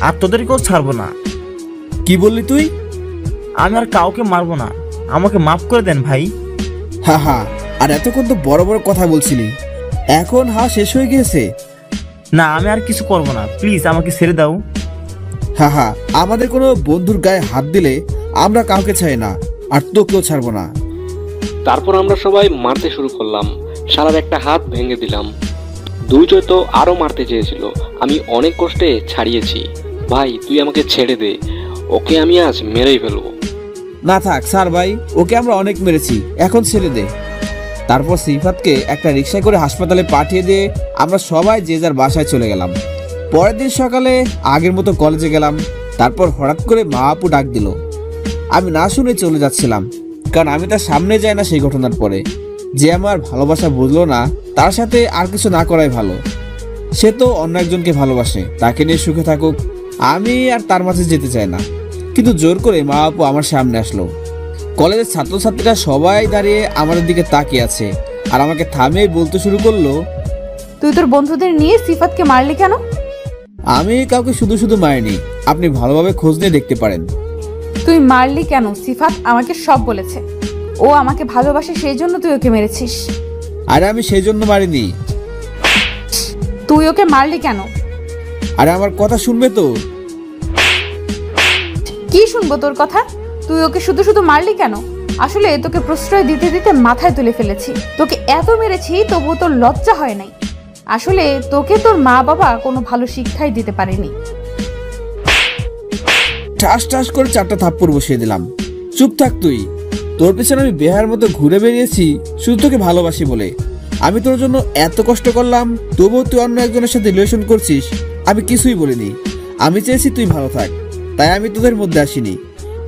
আর তোদেরকেও ছাড়বো না। কি বললি তুই? আমি আর কাউকে মারবো না, আমাকে মাফ করে দেন ভাই। হা হা, আর এতক্ষণ তো বড় বড় কথা বলছিলি, এখন হা শেষ হয়ে গিয়েছে। না আমি আর কিছু করবো না, প্লিজ আমাকে ছেড়ে দাও। হা হা, আমাদের কোনো বন্ধুর গায়ে হাত দিলে আমরা কাউকে ছাই না, আর তোকেও ছাড়বো না। তারপর আমরা সবাই মারতে শুরু করলাম। শালার একটা হাত ভেঙে দিলাম। দুর্জয় তো আরো মারতে চেয়েছিল, আমি অনেক কষ্টে ছাড়িয়েছি। ভাই তুই আমাকে ছেড়ে দে, ওকে আমি আজ মেরেই ফেলবো। না থাক স্যার ভাই, ওকে আমরা অনেক মেরেছি, এখন ছেড়ে দে। তারপর সিফাতকে একটা রিকশায় করে হাসপাতালে পাঠিয়ে দিয়ে আমরা সবাই যে যার বাসায় চলে গেলাম। পরের দিন সকালে আগের মতো কলেজে গেলাম। তারপর হঠাৎ করে মা আপু ডাক দিল। আমি না শুনে চলে যাচ্ছিলাম, কারণ আমি তার সামনে যাই না সেই ঘটনার পরে। যে আমার ভালোবাসা বুঝলো না, তার সাথে আর কিছু না করাই ভালো। সে তো অন্য একজনকে ভালোবাসে, তাকে নিয়ে সুখে থাকুক, আমি আর তার মাঝে যেতে চাই না। কিন্তু জোর করে মা আপু আমার সামনে আসলো। কলেজের ছাত্রছাত্রীরা সবাই দাঁড়িয়ে আমাদের দিকে তাকিয়ে আছে, আর আমাকে থামিয়ে বলতে শুরু করলো, তুই তোর বন্ধুদের নিয়ে সিফাতকে মারলি কেন? আমি কাউকে শুধু শুধু মারিনি, আপনি ভালোভাবে খোঁজ নিয়ে দেখতে পারেন। তুই মারলি কেন? সিফাত আমাকে সব বলেছে, ও আমাকে ভালোবাসে, সেই জন্য তুই ওকে মেরেছিস। আরে আমি সেই জন্য মারিনি। তুই ওকে মারলি কেন? আরে আমার কথা শুনবে তো? কি শুনবো তোর কথা? তুই ওকে শুধু শুধু মারলি কেন? আসলে তোকে প্রশ্রয় দিতে দিতে মাথায় তুলে ফেলেছি। তোকে এত মেরেছি তবুও তোর লজ্জা হয় নাই। আসলে তোকে তোর মা বাবা কোনো ভালো শিক্ষাই দিতে পারেনি। ঠাস ঠাস করে 4টা থাপ্পড় বসিয়ে দিলাম। চুপ থাক তুই। তোর পেছনে আমি বেহার মতো ঘুরে বেরিয়েছি শুধু তোকে ভালোবাসি বলে। আমি তোর জন্য এত কষ্ট করলাম, তবুও তুই অন্য একজনের সাথে রিলেশন করছিস। আমি কিছুই বলিনি, আমি চেয়েছি তুই ভালো থাক, তাই আমি তোদের মধ্যে আসিনি।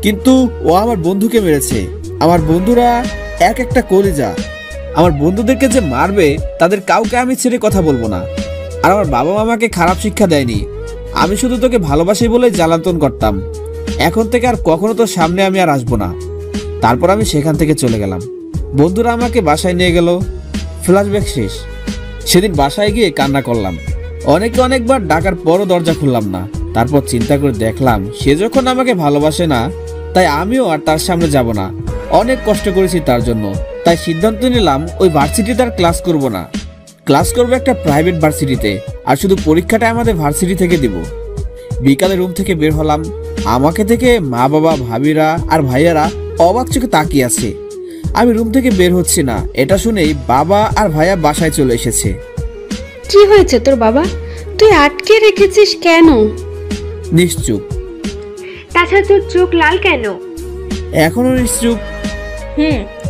কিন্তু ও আমার বন্ধুকে মেরেছে। আমার বন্ধুরা এক একটা কলিজা। আমার বন্ধুদেরকে যে মারবে তাদের কাউকে আমি ছেড়ে কথা বলবো না। আর আমার বাবা মামাকে খারাপ শিক্ষা দেয়নি, আমি শুধু তোকে ভালোবাসি বলে জ্বালাতন করতাম। এখন থেকে আর কখনো তোর সামনে আমি আর আসবো না। তারপর আমি সেখান থেকে চলে গেলাম। বন্ধুরা আমাকে বাসায় নিয়ে গেল। ফ্ল্যাশব্যাক শেষ। সেদিন বাসায় গিয়ে কান্না করলাম। অনেকবার ডাকার পরও দরজা খুললাম না। তারপর চিন্তা করে দেখলাম সে যখন আমাকে ভালোবাসে না, তাই আমিও আর তার সামনে যাব না। অনেক কষ্ট করেছি তার জন্য, তাই সিদ্ধান্ত নিলাম ওই ভার্সিটিতে আর ক্লাস করব না। ক্লাস করবো একটা প্রাইভেট ভার্সিটিতে, আর শুধু পরীক্ষাটা আমাদের ভার্সিটি থেকে দিব। বিকালে রুম থেকে বের হলাম। আমাকে থেকে মা বাবা, ভাবিরা আর ভাইয়ারা অবাক চোখে তাকিয়ে আছে। আমি রুম থেকে বের হচ্ছি না। এটা শুনেই বাবা আর ভাইয়া বাসায় চলে এসেছে। কি হয়েছে তোর বাবা? তুই আটকে রেখেছিস কেন? নিশ্চুপ। তাছাড়া তোর চোখ লাল কেন? এখনো নিশ্চুপ।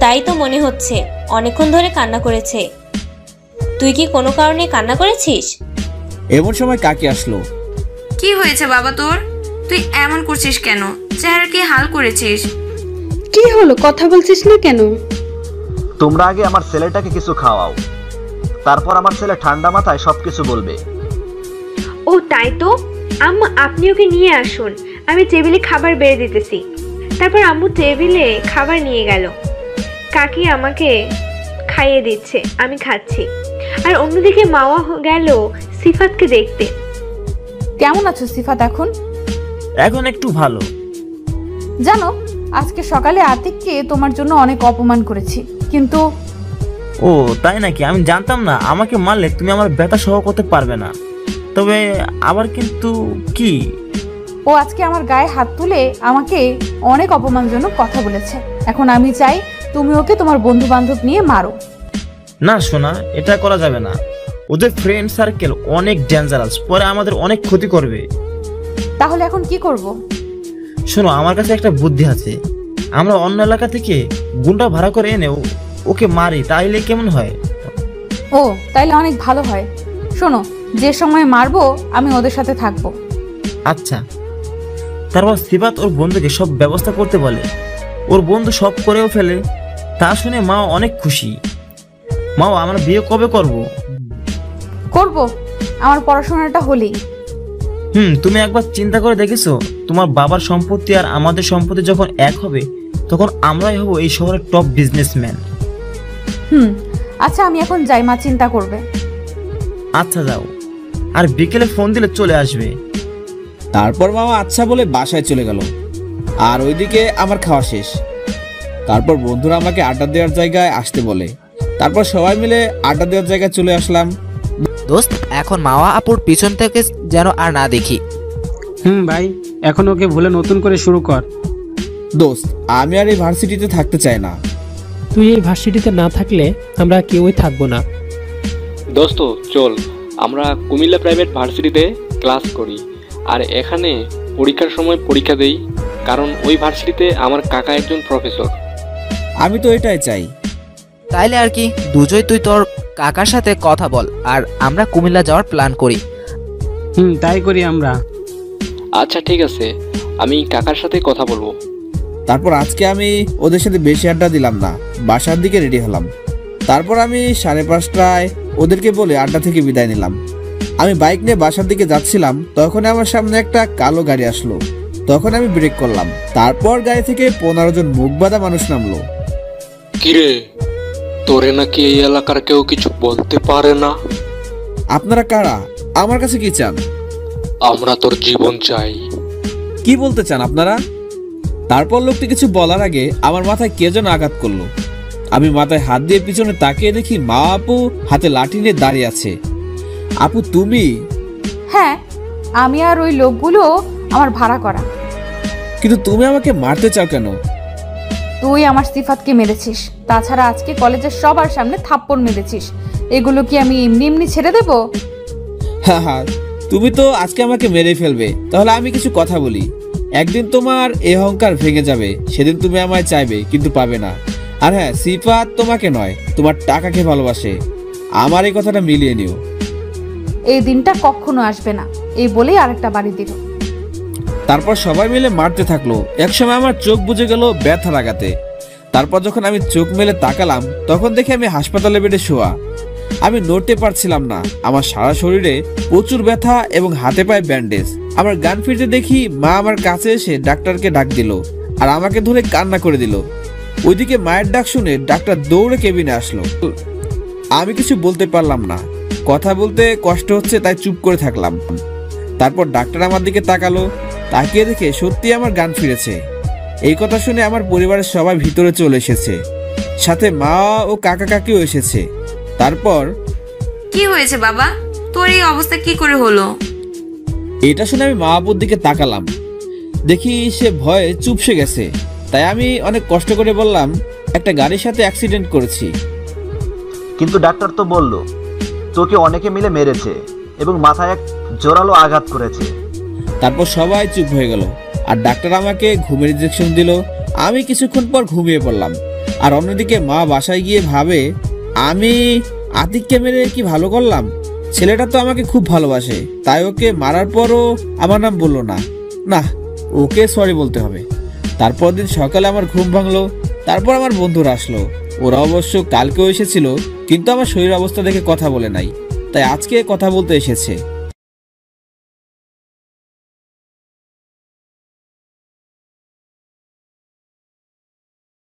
তাই তো মনে হচ্ছে অনেকক্ষণ ধরে কান্না করেছে। তুই কি কোনো কারণে কান্না করেছিস? এমন সময় কাকি আসলো। কি হয়েছে বাবা তোর? তুই এমন করছিস কেন? চেহারা কি হাল করেছিস? কি হলো, কথা বলছিস না কেন? তোমরা আগে আমার ছেলেটাকে কিছু খাওয়াও, তারপর আমার ছেলে ঠান্ডা মাথায় সবকিছু বলবে। ও তাই তো। আম্মু আপনি ওকে নিয়ে আসুন, আমি টেবিলে খাবার বেড়ে দিতেছি। তারপর আম্মু টেবিলে খাবার নিয়ে গেল। কাকি আমাকে খাইয়ে দিচ্ছে, আমি খাচ্ছি। আর অন্যদিকে মাওয়া গেল সিফাতকে দেখতে। কেমন আছো সিফাত এখন? এখন একটু ভালো। জানো, আজকে সকালে আতিককে তোমার জন্য অনেক অপমান করেছি, কিন্তু ও তাই নাকি? আমি জানতাম না। আমাকে মারলে তুমি আমার ব্যথা সহ করতে পারবে না। তবে আবার কিন্তু কি, ও আজকে আমার গায়ে হাত তুলে আমাকে অনেক অপমানজনক কথা বলেছে। এখন আমি চাই তুমি ওকে তোমার বন্ধু বান্ধব নিয়ে মারো। না সোনা, এটা করা যাবে না। ওদের ফ্রেন্ড সার্কেল অনেক ডেঞ্জারাস, পরে আমাদের অনেক ক্ষতি করবে। তাহলে এখন কি করব? শোনো, আমার কাছে একটা বুদ্ধি আছে। আমরা অন্য এলাকা থেকে গুন্ডা ভাড়া করে এনে ওকে মারি, তাইলে কেমন হয়? ও তাইলে অনেক ভালো হয়। শোনো, যে সময় মারবো আমি ওদের সাথে থাকবো। আচ্ছা। তারপর সিফাত ওর বন্ধুকে সব ব্যবস্থা করতে বলে। ওর বন্ধু সব করেও ফেলে। তা শুনে মা অনেক খুশি। মা, আমরা বিয়ে কবে করব? আমার পড়াশোনাটা হলেই। তুমি একবার চিন্তা করে দেখেছো, তোমার বাবার সম্পত্তি আর আমাদের সম্পত্তি যখন এক হবে, তখন আমরাই হব এই শহরের টপ বিজনেসম্যান। আচ্ছা, আমি এখন যাই, মা চিন্তা করবে। আচ্ছা যাও, আর বিকেলে ফোন দিলে চলে আসবে। তারপর মামা আচ্ছা বলে বাসায় চলে গেল। আর ওইদিকে আমার খাওয়া শেষ। তারপর বন্ধুরা আমাকে আড্ডা দেওয়ার জায়গায় আসতে বলে। তারপর সবাই মিলে আড্ডা দেওয়ার জায়গায় চলে আসলাম। দোস্ত, এখন মাওয়া আপুর পিছন থেকে যেন আর না দেখি। ভাই, এখন ওকে ভুলে নতুন করে শুরু কর। দোস্ত, আমি আর এই ভার্সিটিতে থাকতে চাই না। তুই এই ভার্সিটিতে না থাকলে আমরা কেউই থাকবো না। দোস্ত চল, আমরা কুমিল্লা প্রাইভেট ভার্সিটিতে ক্লাস করি, আর এখানে পরীক্ষার সময় পরীক্ষা দেই, কারণ ওই ভার্সিটিতে আমার কাকা একজন প্রফেসর। আমি তো এটাই চাই। তাইলে আর কি, দুজয় তুই তোর কাকার সাথে কথা বল, আর আমরা কুমিল্লা যাওয়ার প্ল্যান করি। তাই করি আমরা। আচ্ছা ঠিক আছে, আমি কাকার সাথে কথা বলবো। তারপর আজকে আমি ওদের সাথে বেশি আড্ডা দিলাম না, বাসার দিকে রেডি হলাম। তারপর আমি 5:30টায় ওদেরকে বলে আড্ডা থেকে বিদায় নিলাম। আমি বাইক নিয়ে বাসার দিকে যাচ্ছিলাম, তখন আমার সামনে একটা কালো গাড়ি আসলো। তখন আমি ব্রেক করলাম। তারপর গাড়ি থেকে 15 জন মুখবাদা মানুষ নামলো। কিরে, তোরে নাকি এই এলাকার কেউ কিছু বলতে পারে না? আপনারা কারা? আমার কাছে কি চান? আমরা তোর জীবন চাই। কি বলতে চান আপনারা? তারপর লোকটি কিছু বলার আগে আমার মাথায় কে যেন আঘাত করলো। আমি মাথায় হাত দিয়ে পিছনে তাকিয়ে দেখি মা আপু হাতে লাঠি নিয়ে দাঁড়িয়ে আছে। আপু তুমি? হ্যাঁ, আমি আর ওই লোকগুলো আমার ভাড়া করা। কিন্তু তুমি আমাকে মারতে চাও কেন? তুই আমার সিফাতকে মেরেছিস, তাছাড়া আজকে কলেজের সবার সামনে থাপ্পড় মেরেছিস। এগুলো কি আমি এমনি এমনি ছেড়ে দেব? হ্যাঁ, তুমি তো আজকে আমাকে মেরে ফেলবে, তাহলে আমি কিছু কথা বলি। একদিন তোমার এই অহংকার ভেঙে যাবে, সেদিন তুমি আমায় চাইবে কিন্তু পাবে না। আর হ্যাঁ, সিফাত তোমাকে নয়, তোমার টাকাকে ভালোবাসে। আমার এই কথাটা মিলিয়ে নিও। এই দিনটা কখনো আসবে না, এই বলেই আরেকটা বাড়ি দিল। তারপর সবাই মিলে মারতে থাকলো। একসময় আমার চোখ বুজে গেল ব্যথা লাগাতে। তারপর যখন আমি চোখ মেলে তাকালাম তখন দেখি আমি হাসপাতালে বেডে শোয়া। আমি নড়তে পারছিলাম না, আমার সারা শরীরে প্রচুর ব্যথা এবং হাতে পায়ে ব্যান্ডেজ। আমার গান ফিরতে দেখি মা আমার কাছে এসে ডাক্তারকে ডাক দিল আর আমাকে ধরে কান্না করে দিল। ওইদিকে মায়ের ডাক শুনে ডাক্তার দৌড়ে কেবিনে আসলো। আমি কিছু বলতে পারলাম না, কথা বলতে কষ্ট হচ্ছে তাই চুপ করে থাকলাম। তারপর ডাক্তার আমার দিকে তাকালো, তাকিয়ে দেখে সত্যি আমার গান ফিরেছে। এই কথা শুনে আমার পরিবারের সবাই ভিতরে চলে এসেছে, সাথে মা ও কাকা কাকিও এসেছে। তারপর কি হয়েছে বাবা, তোর এই অবস্থা কি করে হলো? এটা শুনে আমি মা আপুর দিকে তাকালাম, দেখি সে ভয়ে চুপসে গেছে। তাই আমি অনেক কষ্ট করে বললাম, একটা গাড়ির সাথে অ্যাক্সিডেন্ট করেছি। কিন্তু ডাক্তার তো বলল তোকে অনেকে মিলে মেরেছে এবং মাথায় এক জোরালো আঘাত করেছে। তারপর সবাই চুপ হয়ে গেল আর ডাক্তার আমাকে ঘুমের ইনজেকশন দিল। আমি কিছুক্ষণ পর ঘুমিয়ে পড়লাম। আর অন্যদিকে মা বাসায় গিয়ে ভাবে, আমি আতিককে মেরে কি ভালো করলাম? ছেলেটা তো আমাকে খুব ভালোবাসে, তাই ওকে মারার পরও আমার নাম বললো না। না, ওকে সরি বলতে হবে। তারপর দিন সকালে আমার ঘুম ভাঙলো। তারপর আমার বন্ধুরা আসলো, ওরা অবশ্য কালকেও এসেছিল, কিন্তু আমার শরীর অবস্থা দেখে কথা বলে নাই, তাই আজকে কথা বলতে এসেছে।